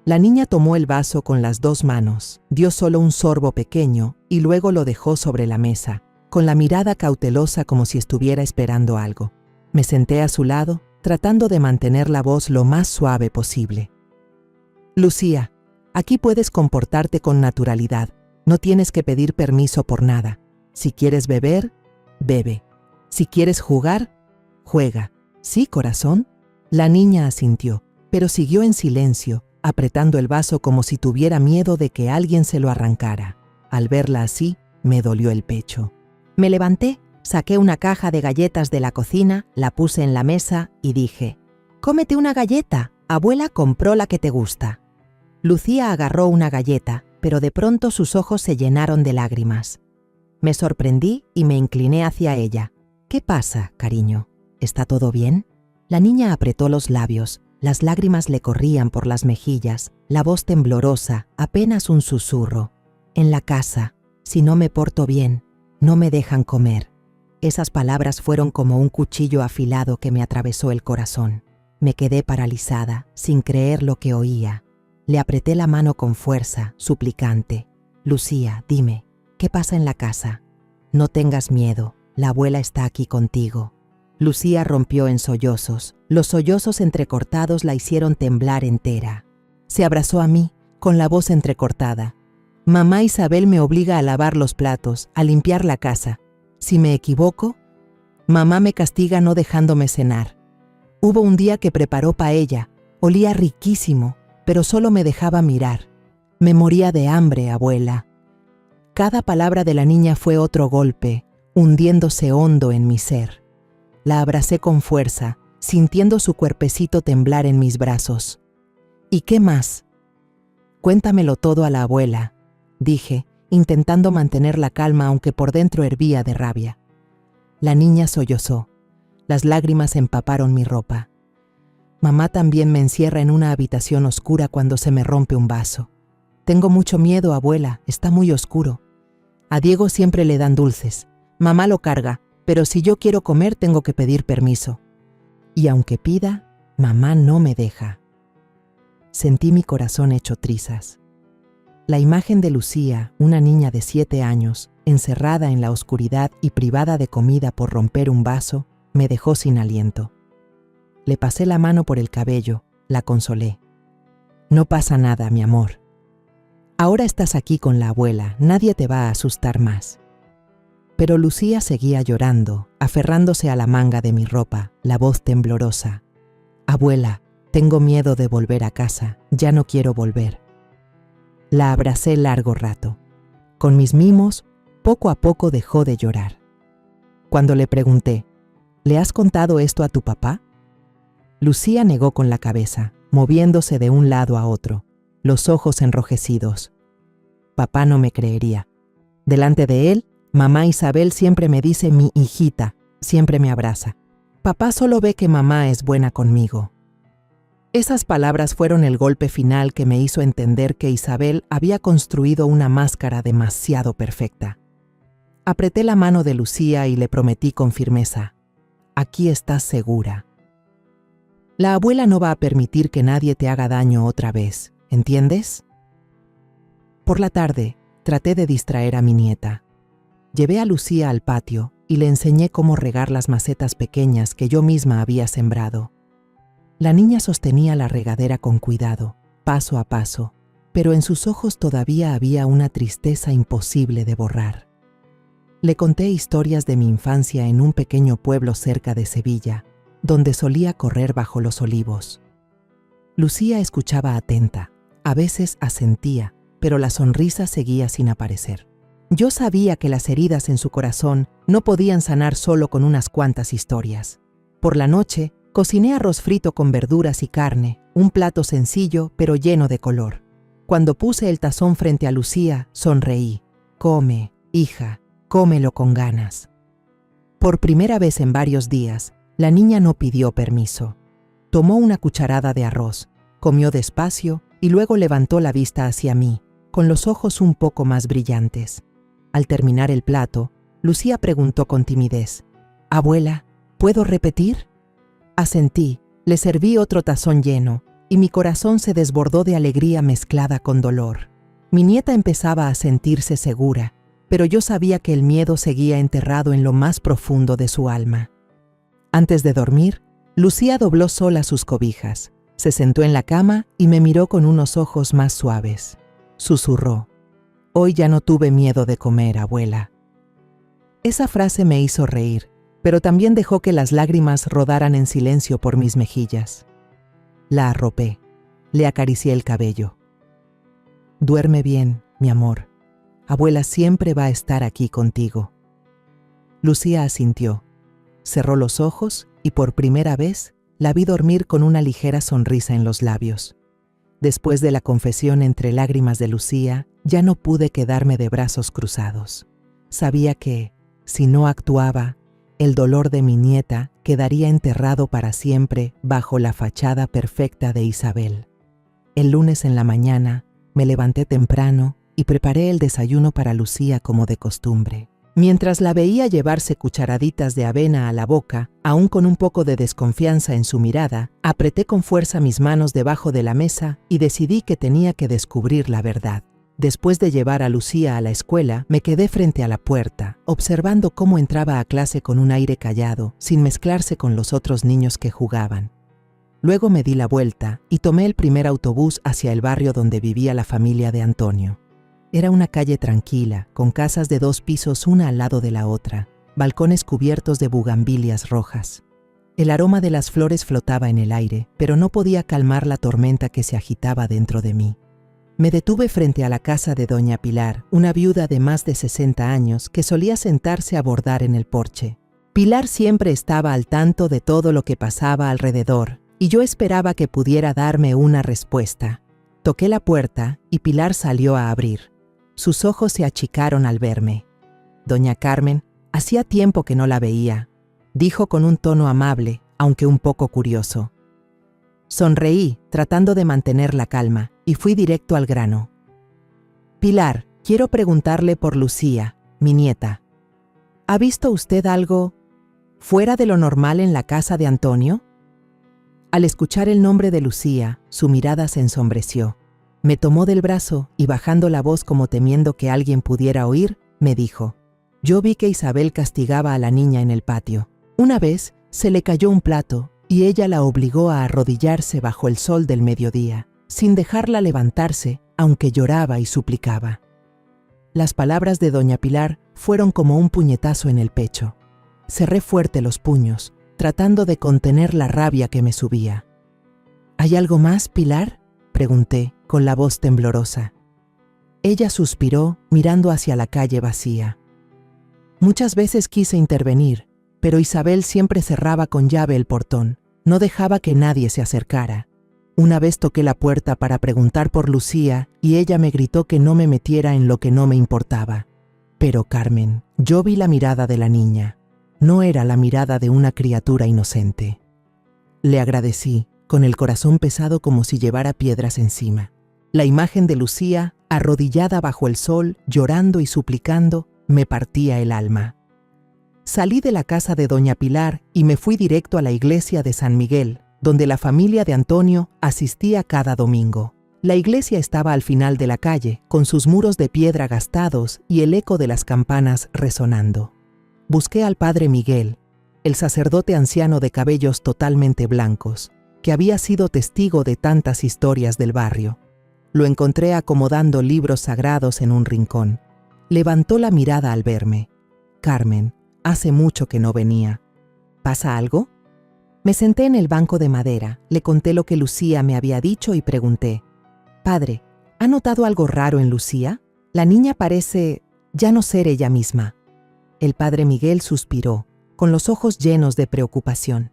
La niña tomó el vaso con las 2 manos, dio solo un sorbo pequeño y luego lo dejó sobre la mesa, con la mirada cautelosa como si estuviera esperando algo. Me senté a su lado, tratando de mantener la voz lo más suave posible. Lucía, aquí puedes comportarte con naturalidad, no tienes que pedir permiso por nada. Si quieres beber, bebe. Si quieres jugar, juega. ¿Sí, corazón? La niña asintió, pero siguió en silencio, apretando el vaso como si tuviera miedo de que alguien se lo arrancara. Al verla así, me dolió el pecho. Me levanté, saqué una caja de galletas de la cocina, la puse en la mesa y dije, «Cómete una galleta, abuela compró la que te gusta». Lucía agarró una galleta, pero de pronto sus ojos se llenaron de lágrimas. Me sorprendí y me incliné hacia ella. «¿Qué pasa, cariño? ¿Está todo bien?» La niña apretó los labios, las lágrimas le corrían por las mejillas, la voz temblorosa, apenas un susurro. «En la casa, si no me porto bien, no me dejan comer». Esas palabras fueron como un cuchillo afilado que me atravesó el corazón. Me quedé paralizada, sin creer lo que oía. Le apreté la mano con fuerza, suplicante. «Lucía, dime, ¿qué pasa en la casa? No tengas miedo, la abuela está aquí contigo». Lucía rompió en sollozos. Los sollozos entrecortados la hicieron temblar entera. Se abrazó a mí, con la voz entrecortada. «Mamá Isabel me obliga a lavar los platos, a limpiar la casa. Si me equivoco, mamá me castiga no dejándome cenar. Hubo un día que preparó paella, olía riquísimo, pero solo me dejaba mirar. Me moría de hambre, abuela». Cada palabra de la niña fue otro golpe, hundiéndose hondo en mi ser. La abracé con fuerza, sintiendo su cuerpecito temblar en mis brazos. «¿Y qué más?» «Cuéntamelo todo a la abuela», dije, intentando mantener la calma aunque por dentro hervía de rabia. La niña sollozó. Las lágrimas empaparon mi ropa. «Mamá también me encierra en una habitación oscura cuando se me rompe un vaso. Tengo mucho miedo, abuela, está muy oscuro. A Diego siempre le dan dulces. Mamá lo carga, pero si yo quiero comer tengo que pedir permiso. Y aunque pida, mamá no me deja». Sentí mi corazón hecho trizas. La imagen de Lucía, una niña de 7 años, encerrada en la oscuridad y privada de comida por romper un vaso, me dejó sin aliento. Le pasé la mano por el cabello, la consolé. «No pasa nada, mi amor. Ahora estás aquí con la abuela, nadie te va a asustar más». Pero Lucía seguía llorando, aferrándose a la manga de mi ropa, la voz temblorosa. «Abuela, tengo miedo de volver a casa, ya no quiero volver». La abracé largo rato. Con mis mimos, poco a poco dejó de llorar. Cuando le pregunté, «¿Le has contado esto a tu papá?», Lucía negó con la cabeza, moviéndose de un lado a otro, los ojos enrojecidos. Papá no me creería. Delante de él, mamá Isabel siempre me dice mi hijita, siempre me abraza. Papá solo ve que mamá es buena conmigo. Esas palabras fueron el golpe final que me hizo entender que Isabel había construido una máscara demasiado perfecta. Apreté la mano de Lucía y le prometí con firmeza, «Aquí estás segura. La abuela no va a permitir que nadie te haga daño otra vez, ¿entiendes?». Por la tarde, traté de distraer a mi nieta. Llevé a Lucía al patio y le enseñé cómo regar las macetas pequeñas que yo misma había sembrado. La niña sostenía la regadera con cuidado, paso a paso, pero en sus ojos todavía había una tristeza imposible de borrar. Le conté historias de mi infancia en un pequeño pueblo cerca de Sevilla, donde solía correr bajo los olivos. Lucía escuchaba atenta, a veces asentía, pero la sonrisa seguía sin aparecer. Yo sabía que las heridas en su corazón no podían sanar solo con unas cuantas historias. Por la noche, cociné arroz frito con verduras y carne, un plato sencillo pero lleno de color. Cuando puse el tazón frente a Lucía, sonreí. «Come, hija, cómelo con ganas». Por primera vez en varios días, la niña no pidió permiso. Tomó una cucharada de arroz, comió despacio y luego levantó la vista hacia mí, con los ojos un poco más brillantes. Al terminar el plato, Lucía preguntó con timidez: «Abuela, ¿puedo repetir?». Asentí, le serví otro tazón lleno, y mi corazón se desbordó de alegría mezclada con dolor. Mi nieta empezaba a sentirse segura, pero yo sabía que el miedo seguía enterrado en lo más profundo de su alma. Antes de dormir, Lucía dobló sola sus cobijas, se sentó en la cama y me miró con unos ojos más suaves. Susurró: «Hoy ya no tuve miedo de comer, abuela». Esa frase me hizo reír, pero también dejó que las lágrimas rodaran en silencio por mis mejillas. La arropé, le acaricié el cabello. «Duerme bien, mi amor. Abuela siempre va a estar aquí contigo». Lucía asintió, cerró los ojos y por primera vez la vi dormir con una ligera sonrisa en los labios. Después de la confesión entre lágrimas de Lucía, ya no pude quedarme de brazos cruzados. Sabía que, si no actuaba, el dolor de mi nieta quedaría enterrado para siempre bajo la fachada perfecta de Isabel. El lunes en la mañana me levanté temprano y preparé el desayuno para Lucía como de costumbre. Mientras la veía llevarse cucharaditas de avena a la boca, aún con un poco de desconfianza en su mirada, apreté con fuerza mis manos debajo de la mesa y decidí que tenía que descubrir la verdad. Después de llevar a Lucía a la escuela, me quedé frente a la puerta, observando cómo entraba a clase con un aire callado, sin mezclarse con los otros niños que jugaban. Luego me di la vuelta y tomé el primer autobús hacia el barrio donde vivía la familia de Antonio. Era una calle tranquila, con casas de 2 pisos una al lado de la otra, balcones cubiertos de bugambilias rojas. El aroma de las flores flotaba en el aire, pero no podía calmar la tormenta que se agitaba dentro de mí. Me detuve frente a la casa de doña Pilar, una viuda de más de 60 años que solía sentarse a bordar en el porche. Pilar siempre estaba al tanto de todo lo que pasaba alrededor, y yo esperaba que pudiera darme una respuesta. Toqué la puerta y Pilar salió a abrir. Sus ojos se achicaron al verme. «Doña Carmen, hacía tiempo que no la veía», dijo con un tono amable, aunque un poco curioso. Sonreí, tratando de mantener la calma, y fui directo al grano. «Pilar, quiero preguntarle por Lucía, mi nieta. ¿Ha visto usted algo fuera de lo normal en la casa de Antonio?». Al escuchar el nombre de Lucía, su mirada se ensombreció. Me tomó del brazo y bajando la voz como temiendo que alguien pudiera oír, me dijo: «Yo vi que Isabel castigaba a la niña en el patio. Una vez se le cayó un plato y ella la obligó a arrodillarse bajo el sol del mediodía, sin dejarla levantarse, aunque lloraba y suplicaba». Las palabras de doña Pilar fueron como un puñetazo en el pecho. Cerré fuerte los puños, tratando de contener la rabia que me subía. «¿Hay algo más, Pilar?», pregunté, con la voz temblorosa. Ella suspiró, mirando hacia la calle vacía. «Muchas veces quise intervenir, pero Isabel siempre cerraba con llave el portón. No dejaba que nadie se acercara. Una vez toqué la puerta para preguntar por Lucía y ella me gritó que no me metiera en lo que no me importaba. Pero, Carmen, yo vi la mirada de la niña. No era la mirada de una criatura inocente». Le agradecí, con el corazón pesado como si llevara piedras encima. La imagen de Lucía, arrodillada bajo el sol, llorando y suplicando, me partía el alma. Salí de la casa de doña Pilar y me fui directo a la iglesia de San Miguel, donde la familia de Antonio asistía cada domingo. La iglesia estaba al final de la calle, con sus muros de piedra gastados y el eco de las campanas resonando. Busqué al padre Miguel, el sacerdote anciano de cabellos totalmente blancos, que había sido testigo de tantas historias del barrio. Lo encontré acomodando libros sagrados en un rincón. Levantó la mirada al verme. «Carmen, hace mucho que no venía. ¿Pasa algo?» Me senté en el banco de madera, le conté lo que Lucía me había dicho y pregunté: «Padre, ¿ha notado algo raro en Lucía? La niña parece ya no ser ella misma». El padre Miguel suspiró, con los ojos llenos de preocupación.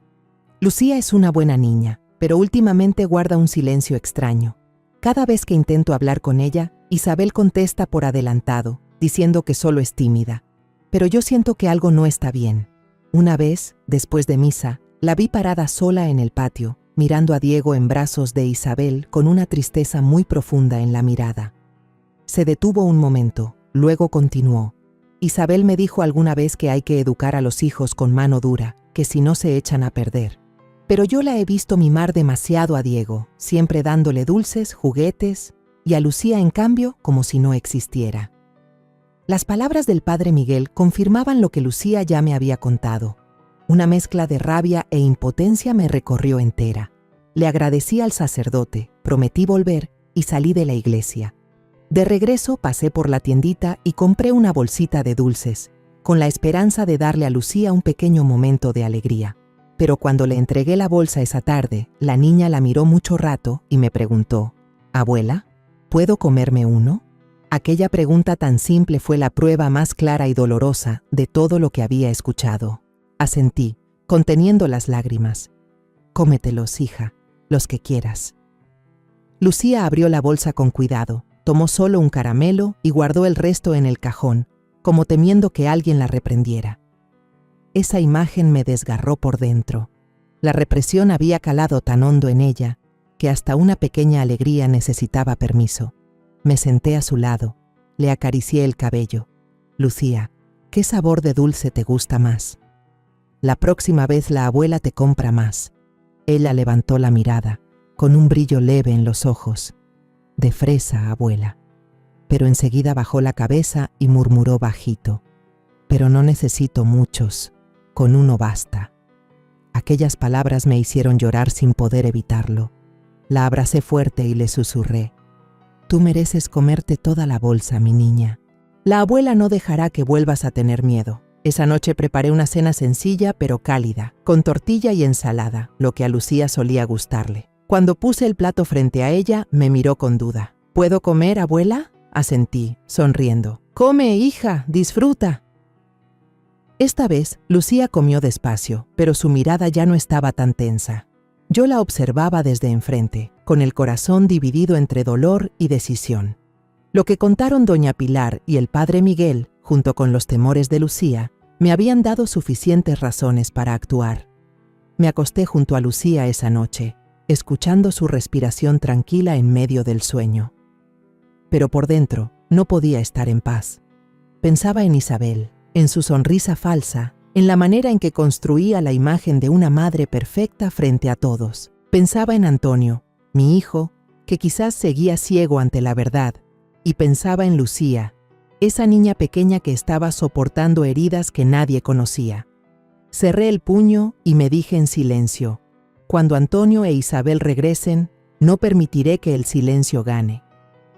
«Lucía es una buena niña, pero últimamente guarda un silencio extraño. Cada vez que intento hablar con ella, Isabel contesta por adelantado, diciendo que solo es tímida. Pero yo siento que algo no está bien. Una vez, después de misa, la vi parada sola en el patio, mirando a Diego en brazos de Isabel con una tristeza muy profunda en la mirada. Se detuvo un momento, luego continuó. Isabel me dijo alguna vez que hay que educar a los hijos con mano dura, que si no se echan a perder. Pero yo la he visto mimar demasiado a Diego, siempre dándole dulces, juguetes, y a Lucía, en cambio, como si no existiera». Las palabras del padre Miguel confirmaban lo que Lucía ya me había contado. Una mezcla de rabia e impotencia me recorrió entera. Le agradecí al sacerdote, prometí volver y salí de la iglesia. De regreso pasé por la tiendita y compré una bolsita de dulces, con la esperanza de darle a Lucía un pequeño momento de alegría. Pero cuando le entregué la bolsa esa tarde, la niña la miró mucho rato y me preguntó: «Abuela, ¿puedo comerme uno?». Aquella pregunta tan simple fue la prueba más clara y dolorosa de todo lo que había escuchado. Asentí, conteniendo las lágrimas. «Cómetelos, hija, los que quieras». Lucía abrió la bolsa con cuidado, tomó solo un caramelo y guardó el resto en el cajón, como temiendo que alguien la reprendiera. Esa imagen me desgarró por dentro. La represión había calado tan hondo en ella que hasta una pequeña alegría necesitaba permiso. Me senté a su lado, le acaricié el cabello. «Lucía, ¿qué sabor de dulce te gusta más? La próxima vez la abuela te compra más». Ella levantó la mirada, con un brillo leve en los ojos. «De fresa, abuela». Pero enseguida bajó la cabeza y murmuró bajito: «Pero no necesito muchos, con uno basta». Aquellas palabras me hicieron llorar sin poder evitarlo. La abracé fuerte y le susurré: «Tú mereces comerte toda la bolsa, mi niña. La abuela no dejará que vuelvas a tener miedo». Esa noche preparé una cena sencilla pero cálida, con tortilla y ensalada, lo que a Lucía solía gustarle. Cuando puse el plato frente a ella, me miró con duda. «¿Puedo comer, abuela?». Asentí, sonriendo. «Come, hija, disfruta». Esta vez, Lucía comió despacio, pero su mirada ya no estaba tan tensa. Yo la observaba desde enfrente, con el corazón dividido entre dolor y decisión. Lo que contaron doña Pilar y el padre Miguel, junto con los temores de Lucía, me habían dado suficientes razones para actuar. Me acosté junto a Lucía esa noche, escuchando su respiración tranquila en medio del sueño. Pero por dentro no podía estar en paz. Pensaba en Isabel, en su sonrisa falsa, en la manera en que construía la imagen de una madre perfecta frente a todos. Pensaba en Antonio, mi hijo, que quizás seguía ciego ante la verdad, y pensaba en Lucía, esa niña pequeña que estaba soportando heridas que nadie conocía. Cerré el puño y me dije en silencio: «Cuando Antonio e Isabel regresen, no permitiré que el silencio gane.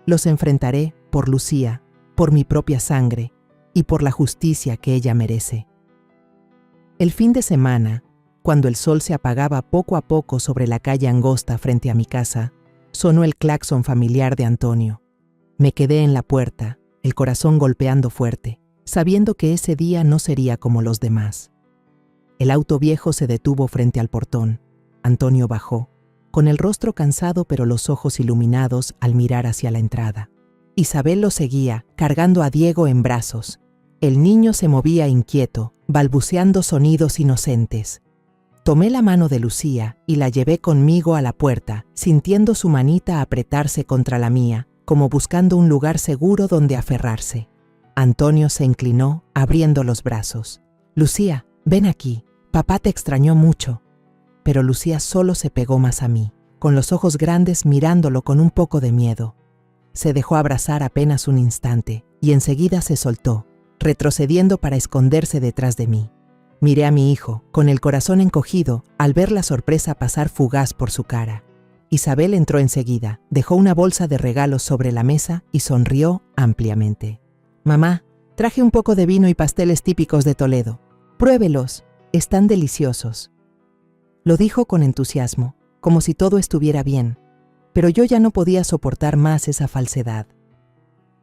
Los enfrentaré por Lucía, por mi propia sangre y por la justicia que ella merece». El fin de semana, cuando el sol se apagaba poco a poco sobre la calle angosta frente a mi casa, sonó el claxon familiar de Antonio. Me quedé en la puerta, el corazón golpeando fuerte, sabiendo que ese día no sería como los demás. El auto viejo se detuvo frente al portón. Antonio bajó, con el rostro cansado pero los ojos iluminados al mirar hacia la entrada. Isabel lo seguía, cargando a Diego en brazos. El niño se movía inquieto, balbuceando sonidos inocentes. Tomé la mano de Lucía y la llevé conmigo a la puerta, sintiendo su manita apretarse contra la mía, como buscando un lugar seguro donde aferrarse. Antonio se inclinó, abriendo los brazos. «Lucía, ven aquí, papá te extrañó mucho». Pero Lucía solo se pegó más a mí, con los ojos grandes mirándolo con un poco de miedo. Se dejó abrazar apenas un instante y enseguida se soltó, retrocediendo para esconderse detrás de mí. Miré a mi hijo, con el corazón encogido, al ver la sorpresa pasar fugaz por su cara. Isabel entró enseguida, dejó una bolsa de regalos sobre la mesa y sonrió ampliamente. «Mamá, traje un poco de vino y pasteles típicos de Toledo. Pruébelos, están deliciosos». Lo dijo con entusiasmo, como si todo estuviera bien, pero yo ya no podía soportar más esa falsedad.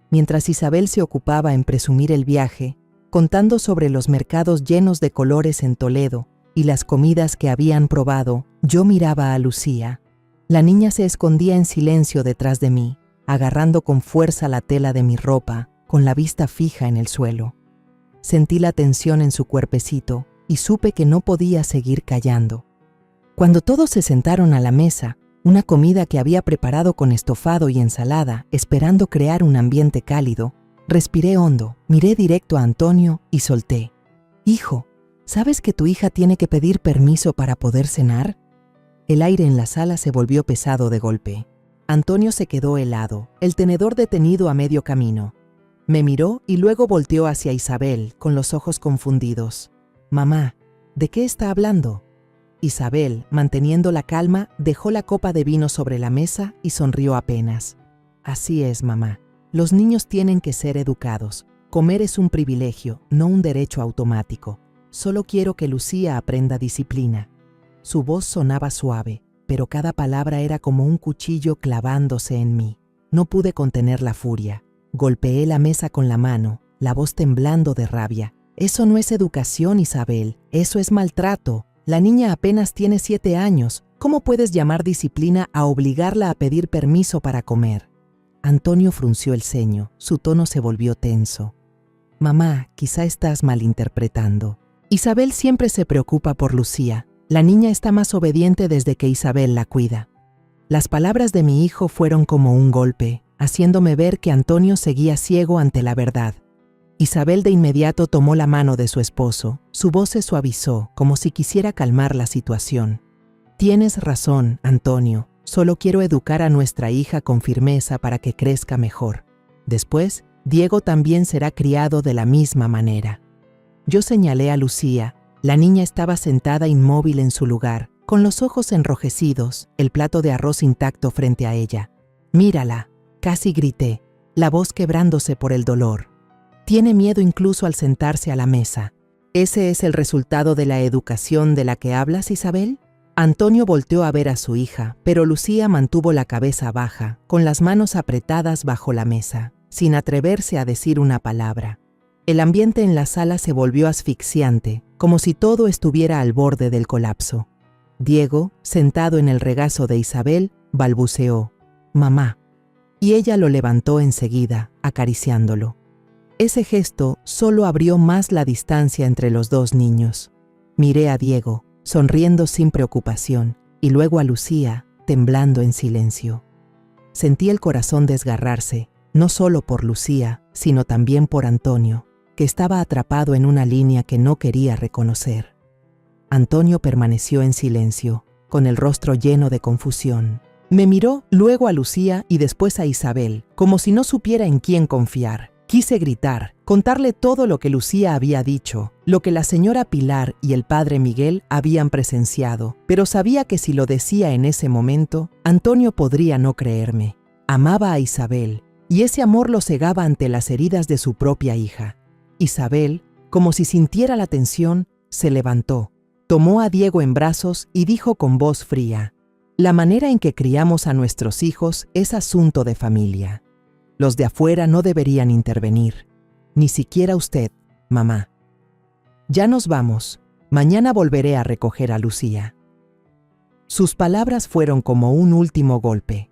Mientras Isabel se ocupaba en presumir el viaje, contando sobre los mercados llenos de colores en Toledo y las comidas que habían probado, yo miraba a Lucía. La niña se escondía en silencio detrás de mí, agarrando con fuerza la tela de mi ropa, con la vista fija en el suelo. Sentí la tensión en su cuerpecito y supe que no podía seguir callando. Cuando todos se sentaron a la mesa, una comida que había preparado con estofado y ensalada, esperando crear un ambiente cálido, respiré hondo, miré directo a Antonio y solté. «Hijo, ¿sabes que tu hija tiene que pedir permiso para poder cenar?» El aire en la sala se volvió pesado de golpe. Antonio se quedó helado, el tenedor detenido a medio camino. Me miró y luego volteó hacia Isabel con los ojos confundidos. «Mamá, ¿de qué está hablando?» Isabel, manteniendo la calma, dejó la copa de vino sobre la mesa y sonrió apenas. «Así es, mamá. Los niños tienen que ser educados. Comer es un privilegio, no un derecho automático. Solo quiero que Lucía aprenda disciplina». Su voz sonaba suave, pero cada palabra era como un cuchillo clavándose en mí. No pude contener la furia. Golpeé la mesa con la mano, la voz temblando de rabia. «Eso no es educación, Isabel. Eso es maltrato. La niña apenas tiene 7 años. ¿Cómo puedes llamar disciplina a obligarla a pedir permiso para comer?» Antonio frunció el ceño, su tono se volvió tenso. «Mamá, quizá estás malinterpretando. Isabel siempre se preocupa por Lucía. La niña está más obediente desde que Isabel la cuida». Las palabras de mi hijo fueron como un golpe, haciéndome ver que Antonio seguía ciego ante la verdad. Isabel de inmediato tomó la mano de su esposo. Su voz se suavizó, como si quisiera calmar la situación. «Tienes razón, Antonio. Solo quiero educar a nuestra hija con firmeza para que crezca mejor. Después, Diego también será criado de la misma manera». Yo señalé a Lucía. La niña estaba sentada inmóvil en su lugar, con los ojos enrojecidos, el plato de arroz intacto frente a ella. «Mírala», casi grité, la voz quebrándose por el dolor. «Tiene miedo incluso al sentarse a la mesa. ¿Ese es el resultado de la educación de la que hablas, Isabel?» Antonio volteó a ver a su hija, pero Lucía mantuvo la cabeza baja, con las manos apretadas bajo la mesa, sin atreverse a decir una palabra. El ambiente en la sala se volvió asfixiante, como si todo estuviera al borde del colapso. Diego, sentado en el regazo de Isabel, balbuceó: «Mamá», y ella lo levantó enseguida, acariciándolo. Ese gesto solo abrió más la distancia entre los dos niños. Miré a Diego, sonriendo sin preocupación, y luego a Lucía, temblando en silencio. Sentí el corazón desgarrarse, no solo por Lucía, sino también por Antonio, que estaba atrapado en una línea que no quería reconocer. Antonio permaneció en silencio, con el rostro lleno de confusión. Me miró luego a Lucía y después a Isabel, como si no supiera en quién confiar. Quise gritar, contarle todo lo que Lucía había dicho, lo que la señora Pilar y el padre Miguel habían presenciado, pero sabía que si lo decía en ese momento, Antonio podría no creerme. Amaba a Isabel, y ese amor lo cegaba ante las heridas de su propia hija. Isabel, como si sintiera la tensión, se levantó, tomó a Diego en brazos y dijo con voz fría: «La manera en que criamos a nuestros hijos es asunto de familia. Los de afuera no deberían intervenir, ni siquiera usted, mamá. Ya nos vamos, mañana volveré a recoger a Lucía». Sus palabras fueron como un último golpe.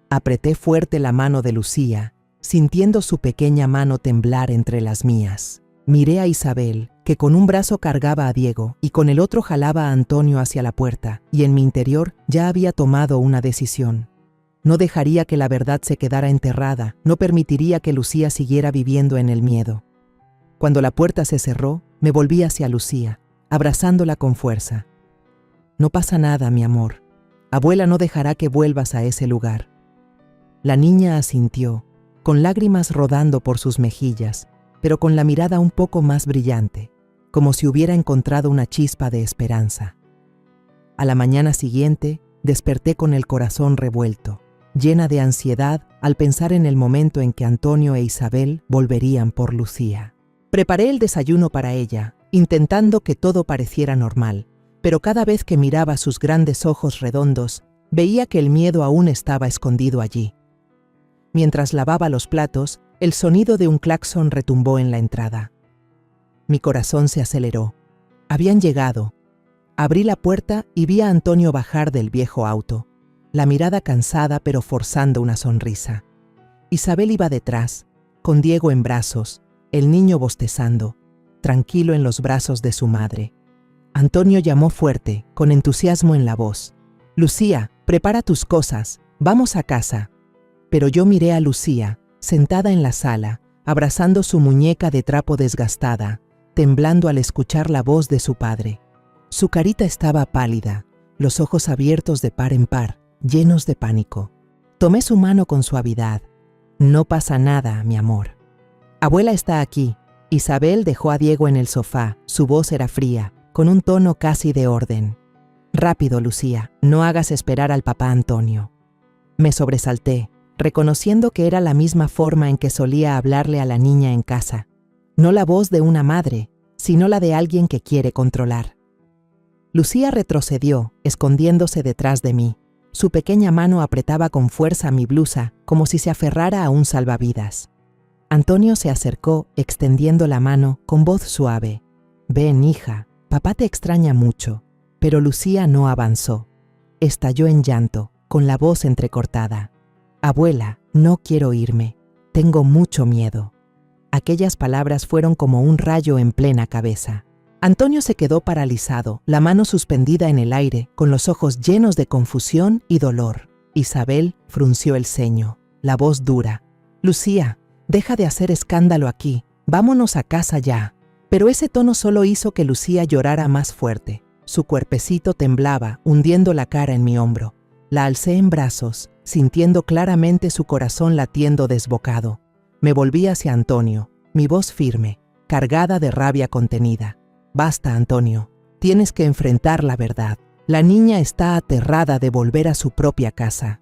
Apreté fuerte la mano de Lucía, sintiendo su pequeña mano temblar entre las mías. Miré a Isabel, que con un brazo cargaba a Diego y con el otro jalaba a Antonio hacia la puerta, y en mi interior ya había tomado una decisión. No dejaría que la verdad se quedara enterrada, no permitiría que Lucía siguiera viviendo en el miedo. Cuando la puerta se cerró, me volví hacia Lucía, abrazándola con fuerza. «No pasa nada, mi amor. Abuela no dejará que vuelvas a ese lugar». La niña asintió, con lágrimas rodando por sus mejillas, pero con la mirada un poco más brillante. como si hubiera encontrado una chispa de esperanza. A la mañana siguiente, desperté con el corazón revuelto, llena de ansiedad al pensar en el momento en que Antonio e Isabel volverían por Lucía. Preparé el desayuno para ella, intentando que todo pareciera normal, pero cada vez que miraba sus grandes ojos redondos, veía que el miedo aún estaba escondido allí. Mientras lavaba los platos, el sonido de un claxon retumbó en la entrada. Mi corazón se aceleró. Habían llegado. Abrí la puerta y vi a Antonio bajar del viejo auto, la mirada cansada pero forzando una sonrisa. Isabel iba detrás, con Diego en brazos, el niño bostezando, tranquilo en los brazos de su madre. Antonio llamó fuerte, con entusiasmo en la voz. «Lucía, prepara tus cosas, vamos a casa». Pero yo miré a Lucía, sentada en la sala, abrazando su muñeca de trapo desgastada, temblando al escuchar la voz de su padre. Su carita estaba pálida, los ojos abiertos de par en par, llenos de pánico. Tomé su mano con suavidad. «No pasa nada, mi amor». «Abuela está aquí». Isabel dejó a Diego en el sofá, su voz era fría, con un tono casi de orden. «Rápido, Lucía, no hagas esperar al papá Antonio». Me sobresalté, reconociendo que era la misma forma en que solía hablarle a la niña en casa. No la voz de una madre, sino la de alguien que quiere controlar. Lucía retrocedió, escondiéndose detrás de mí. Su pequeña mano apretaba con fuerza mi blusa, como si se aferrara a un salvavidas. Antonio se acercó, extendiendo la mano, con voz suave. «Ven, hija, papá te extraña mucho». Pero Lucía no avanzó. Estalló en llanto, con la voz entrecortada. «Abuela, no quiero irme. Tengo mucho miedo». Aquellas palabras fueron como un rayo en plena cabeza. Antonio se quedó paralizado, la mano suspendida en el aire, con los ojos llenos de confusión y dolor. Isabel frunció el ceño, la voz dura. «Lucía, deja de hacer escándalo aquí. Vámonos a casa ya». Pero ese tono solo hizo que Lucía llorara más fuerte. Su cuerpecito temblaba, hundiendo la cara en mi hombro. La alcé en brazos, sintiendo claramente su corazón latiendo desbocado. Me volví hacia Antonio, mi voz firme, cargada de rabia contenida. «Basta, Antonio. Tienes que enfrentar la verdad. La niña está aterrada de volver a su propia casa».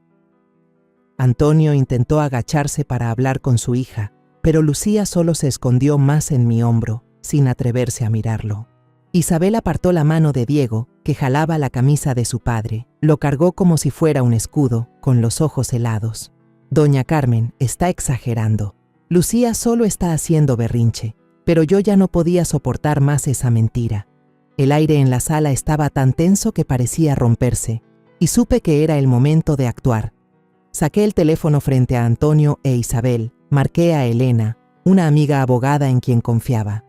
Antonio intentó agacharse para hablar con su hija, pero Lucía solo se escondió más en mi hombro, sin atreverse a mirarlo. Isabel apartó la mano de Diego, que jalaba la camisa de su padre. Lo cargó como si fuera un escudo, con los ojos helados. «Doña Carmen está exagerando. Lucía solo está haciendo berrinche». Pero yo ya no podía soportar más esa mentira. El aire en la sala estaba tan tenso que parecía romperse, y supe que era el momento de actuar. Saqué el teléfono frente a Antonio e Isabel, marqué a Elena, una amiga abogada en quien confiaba.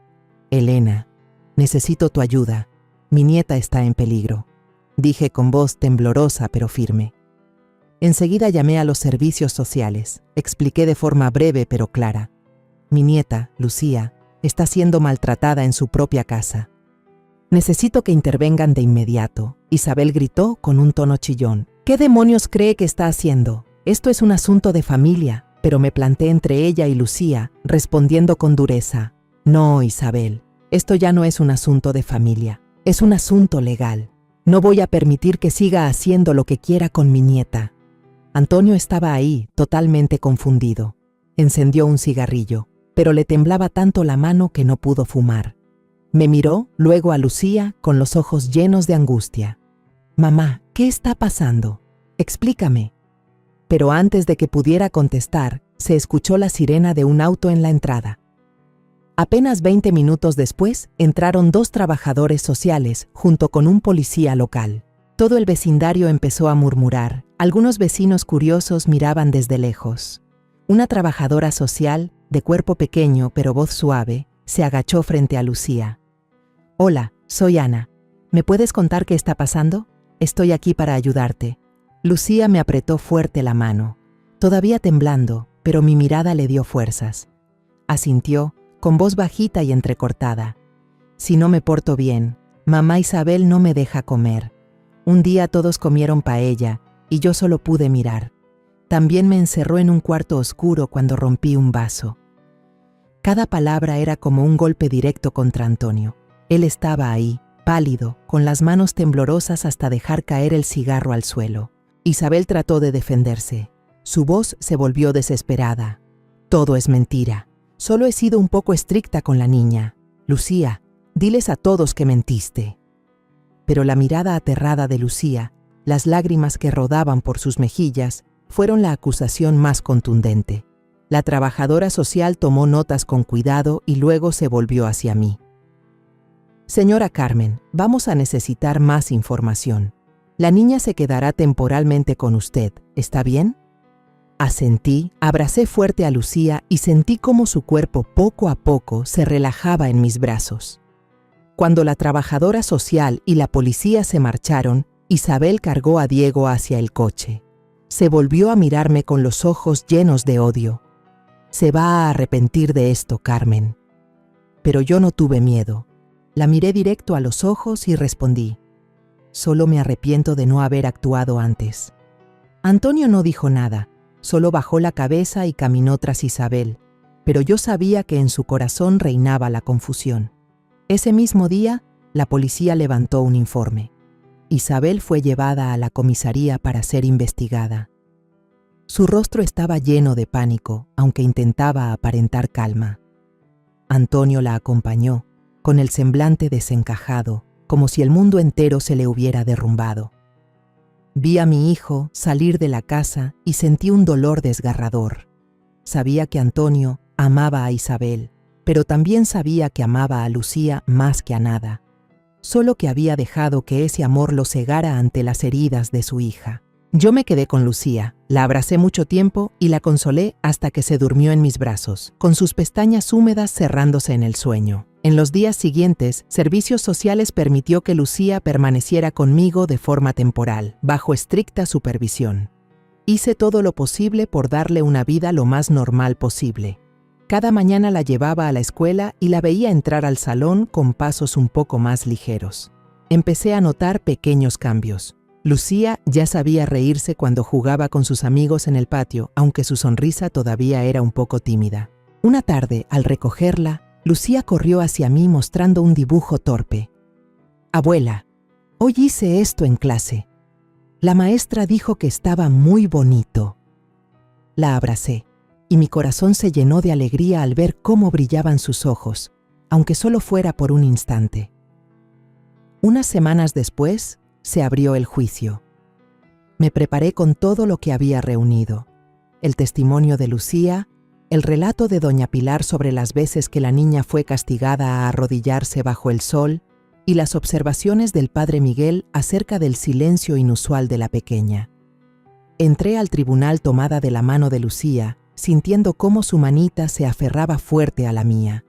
«Elena, necesito tu ayuda. Mi nieta está en peligro», dije con voz temblorosa pero firme. Enseguida llamé a los servicios sociales. Expliqué de forma breve pero clara. «Mi nieta, Lucía, está siendo maltratada en su propia casa. Necesito que intervengan de inmediato». Isabel gritó con un tono chillón. «¿Qué demonios cree que está haciendo? Esto es un asunto de familia». Pero me planté entre ella y Lucía, respondiendo con dureza. «No, Isabel, esto ya no es un asunto de familia. Es un asunto legal. No voy a permitir que siga haciendo lo que quiera con mi nieta». Antonio estaba ahí, totalmente confundido. Encendió un cigarrillo, pero le temblaba tanto la mano que no pudo fumar. Me miró, luego a Lucía, con los ojos llenos de angustia. «Mamá, ¿qué está pasando? Explícame». Pero antes de que pudiera contestar, se escuchó la sirena de un auto en la entrada. Apenas 20 minutos después, entraron 2 trabajadores sociales, junto con un policía local. Todo el vecindario empezó a murmurar. Algunos vecinos curiosos miraban desde lejos. Una trabajadora social, de cuerpo pequeño pero voz suave, se agachó frente a Lucía. «Hola, soy Ana. ¿Me puedes contar qué está pasando? Estoy aquí para ayudarte». Lucía me apretó fuerte la mano, todavía temblando, pero mi mirada le dio fuerzas. Asintió, con voz bajita y entrecortada. «Si no me porto bien, mamá Isabel no me deja comer. Un día todos comieron paella y yo solo pude mirar. También me encerró en un cuarto oscuro cuando rompí un vaso». Cada palabra era como un golpe directo contra Antonio. Él estaba ahí, pálido, con las manos temblorosas hasta dejar caer el cigarro al suelo. Isabel trató de defenderse. Su voz se volvió desesperada. Todo es mentira. Solo he sido un poco estricta con la niña. Lucía, diles a todos que mentiste. Pero la mirada aterrada de Lucía, las lágrimas que rodaban por sus mejillas, fueron la acusación más contundente. La trabajadora social tomó notas con cuidado y luego se volvió hacia mí. Señora Carmen, vamos a necesitar más información. La niña se quedará temporalmente con usted, ¿está bien? Asentí, abracé fuerte a Lucía y sentí cómo su cuerpo poco a poco se relajaba en mis brazos. Cuando la trabajadora social y la policía se marcharon, Isabel cargó a Diego hacia el coche. Se volvió a mirarme con los ojos llenos de odio. Se va a arrepentir de esto, Carmen. Pero yo no tuve miedo. La miré directo a los ojos y respondí: solo me arrepiento de no haber actuado antes. Antonio no dijo nada, solo bajó la cabeza y caminó tras Isabel, pero yo sabía que en su corazón reinaba la confusión. Ese mismo día, la policía levantó un informe. Isabel fue llevada a la comisaría para ser investigada. Su rostro estaba lleno de pánico, aunque intentaba aparentar calma. Antonio la acompañó, con el semblante desencajado, como si el mundo entero se le hubiera derrumbado. Vi a mi hijo salir de la casa y sentí un dolor desgarrador. Sabía que Antonio amaba a Isabel, pero también sabía que amaba a Lucía más que a nada, solo que había dejado que ese amor lo cegara ante las heridas de su hija. Yo me quedé con Lucía, la abracé mucho tiempo y la consolé hasta que se durmió en mis brazos, con sus pestañas húmedas cerrándose en el sueño. En los días siguientes, Servicios Sociales permitió que Lucía permaneciera conmigo de forma temporal, bajo estricta supervisión. Hice todo lo posible por darle una vida lo más normal posible. Cada mañana la llevaba a la escuela y la veía entrar al salón con pasos un poco más ligeros. Empecé a notar pequeños cambios. Lucía ya sabía reírse cuando jugaba con sus amigos en el patio, aunque su sonrisa todavía era un poco tímida. Una tarde, al recogerla, Lucía corrió hacia mí mostrando un dibujo torpe. «Abuela, hoy hice esto en clase. La maestra dijo que estaba muy bonito». La abracé, y mi corazón se llenó de alegría al ver cómo brillaban sus ojos, aunque solo fuera por un instante. Unas semanas después, se abrió el juicio. Me preparé con todo lo que había reunido: el testimonio de Lucía, el relato de doña Pilar sobre las veces que la niña fue castigada a arrodillarse bajo el sol y las observaciones del padre Miguel acerca del silencio inusual de la pequeña. Entré al tribunal tomada de la mano de Lucía, sintiendo cómo su manita se aferraba fuerte a la mía.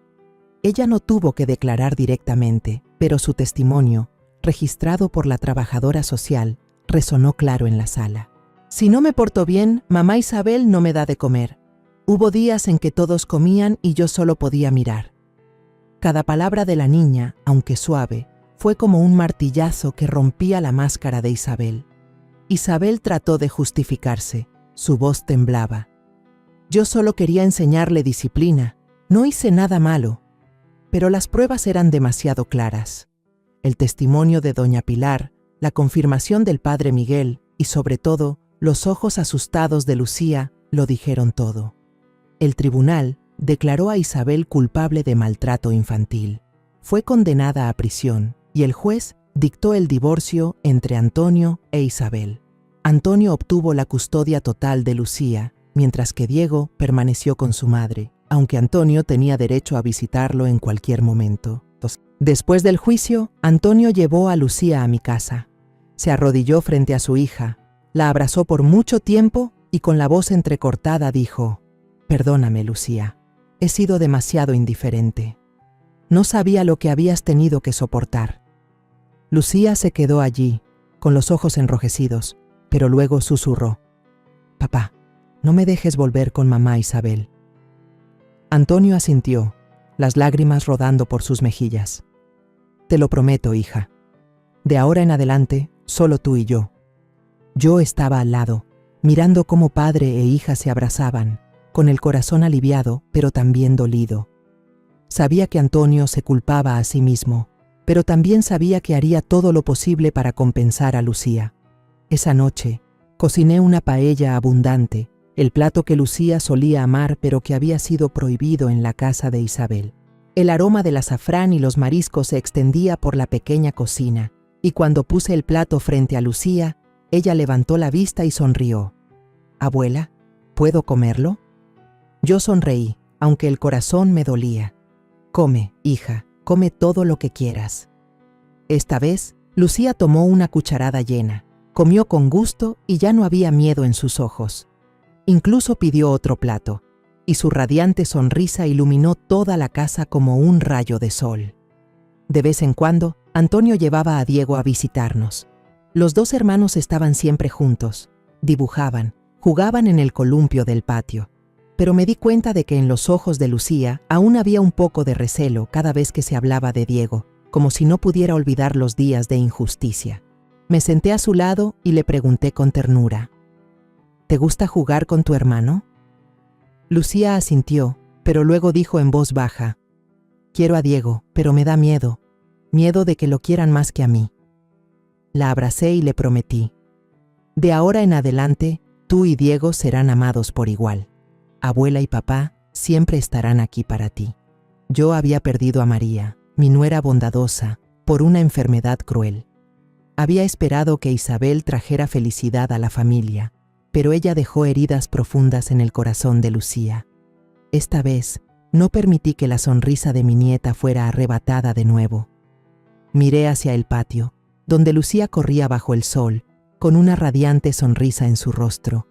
Ella no tuvo que declarar directamente, pero su testimonio, registrado por la trabajadora social, resonó claro en la sala. «Si no me porto bien, mamá Isabel no me da de comer. Hubo días en que todos comían y yo solo podía mirar». Cada palabra de la niña, aunque suave, fue como un martillazo que rompía la máscara de Isabel. Isabel trató de justificarse, su voz temblaba. «Yo solo quería enseñarle disciplina, no hice nada malo». Pero las pruebas eran demasiado claras. El testimonio de doña Pilar, la confirmación del padre Miguel y, sobre todo, los ojos asustados de Lucía lo dijeron todo. El tribunal declaró a Isabel culpable de maltrato infantil. Fue condenada a prisión y el juez dictó el divorcio entre Antonio e Isabel. Antonio obtuvo la custodia total de Lucía, mientras que Diego permaneció con su madre, aunque Antonio tenía derecho a visitarlo en cualquier momento. Después del juicio, Antonio llevó a Lucía a mi casa. Se arrodilló frente a su hija, la abrazó por mucho tiempo y con la voz entrecortada dijo: «Perdóname, Lucía, he sido demasiado indiferente. No sabía lo que habías tenido que soportar». Lucía se quedó allí, con los ojos enrojecidos, pero luego susurró: «Papá, no me dejes volver con mamá Isabel». Antonio asintió, las lágrimas rodando por sus mejillas. «Te lo prometo, hija. De ahora en adelante, solo tú y yo». Yo estaba al lado, mirando cómo padre e hija se abrazaban, con el corazón aliviado, pero también dolido. Sabía que Antonio se culpaba a sí mismo, pero también sabía que haría todo lo posible para compensar a Lucía. Esa noche, cociné una paella abundante, el plato que Lucía solía amar pero que había sido prohibido en la casa de Isabel. El aroma del azafrán y los mariscos se extendía por la pequeña cocina, y cuando puse el plato frente a Lucía, ella levantó la vista y sonrió. «Abuela, ¿puedo comerlo?» Yo sonreí, aunque el corazón me dolía. «Come, hija, come todo lo que quieras». Esta vez, Lucía tomó una cucharada llena, comió con gusto y ya no había miedo en sus ojos. Incluso pidió otro plato, y su radiante sonrisa iluminó toda la casa como un rayo de sol. De vez en cuando, Antonio llevaba a Diego a visitarnos. Los dos hermanos estaban siempre juntos, dibujaban, jugaban en el columpio del patio, pero me di cuenta de que en los ojos de Lucía aún había un poco de recelo cada vez que se hablaba de Diego, como si no pudiera olvidar los días de injusticia. Me senté a su lado y le pregunté con ternura: «¿Te gusta jugar con tu hermano?» Lucía asintió, pero luego dijo en voz baja: «Quiero a Diego, pero me da miedo de que lo quieran más que a mí». La abracé y le prometí: «De ahora en adelante, tú y Diego serán amados por igual. Abuela y papá siempre estarán aquí para ti». Yo había perdido a María, mi nuera bondadosa, por una enfermedad cruel. Había esperado que Isabel trajera felicidad a la familia, pero ella dejó heridas profundas en el corazón de Lucía. Esta vez, no permití que la sonrisa de mi nieta fuera arrebatada de nuevo. Miré hacia el patio, donde Lucía corría bajo el sol, con una radiante sonrisa en su rostro.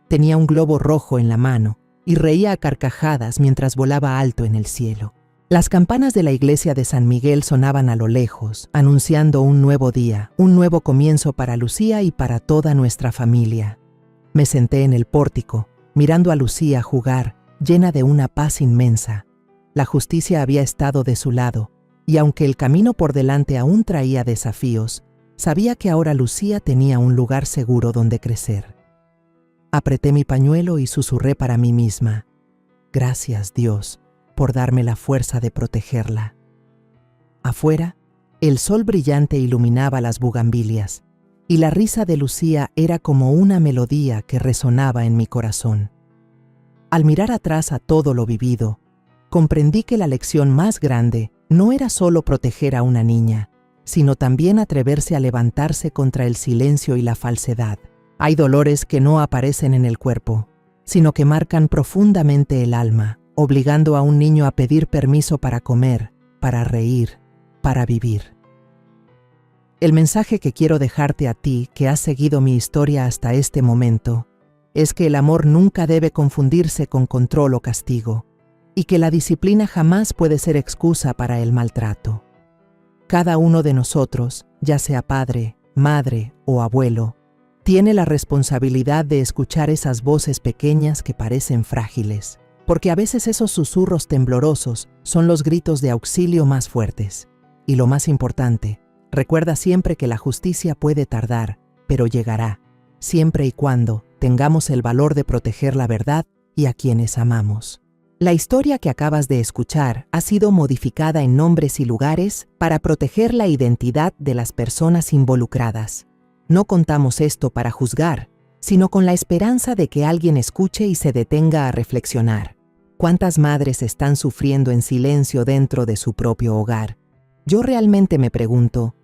Tenía un globo rojo en la mano y reía a carcajadas mientras volaba alto en el cielo. Las campanas de la iglesia de San Miguel sonaban a lo lejos, anunciando un nuevo día, un nuevo comienzo para Lucía y para toda nuestra familia. Me senté en el pórtico, mirando a Lucía jugar, llena de una paz inmensa. La justicia había estado de su lado, y aunque el camino por delante aún traía desafíos, sabía que ahora Lucía tenía un lugar seguro donde crecer. Apreté mi pañuelo y susurré para mí misma: «Gracias, Dios, por darme la fuerza de protegerla». Afuera, el sol brillante iluminaba las bugambilias, y la risa de Lucía era como una melodía que resonaba en mi corazón. Al mirar atrás a todo lo vivido, comprendí que la lección más grande no era solo proteger a una niña, sino también atreverse a levantarse contra el silencio y la falsedad. Hay dolores que no aparecen en el cuerpo, sino que marcan profundamente el alma, obligando a un niño a pedir permiso para comer, para reír, para vivir. El mensaje que quiero dejarte a ti, que has seguido mi historia hasta este momento, es que el amor nunca debe confundirse con control o castigo, y que la disciplina jamás puede ser excusa para el maltrato. Cada uno de nosotros, ya sea padre, madre o abuelo, tiene la responsabilidad de escuchar esas voces pequeñas que parecen frágiles, porque a veces esos susurros temblorosos son los gritos de auxilio más fuertes. Y lo más importante, recuerda siempre que la justicia puede tardar, pero llegará, siempre y cuando tengamos el valor de proteger la verdad y a quienes amamos. La historia que acabas de escuchar ha sido modificada en nombres y lugares para proteger la identidad de las personas involucradas. No contamos esto para juzgar, sino con la esperanza de que alguien escuche y se detenga a reflexionar. ¿Cuántas madres están sufriendo en silencio dentro de su propio hogar? Yo realmente me pregunto,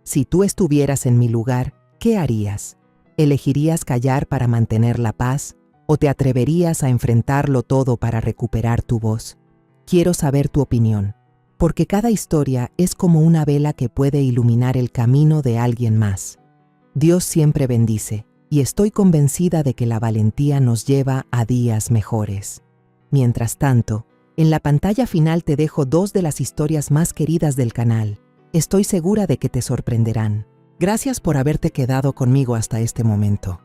si tú estuvieras en mi lugar, ¿qué harías? ¿Elegirías callar para mantener la paz? ¿O te atreverías a enfrentarlo todo para recuperar tu voz? Quiero saber tu opinión, porque cada historia es como una vela que puede iluminar el camino de alguien más. Dios siempre bendice, y estoy convencida de que la valentía nos lleva a días mejores. Mientras tanto, en la pantalla final te dejo 2 de las historias más queridas del canal. Estoy segura de que te sorprenderán. Gracias por haberte quedado conmigo hasta este momento.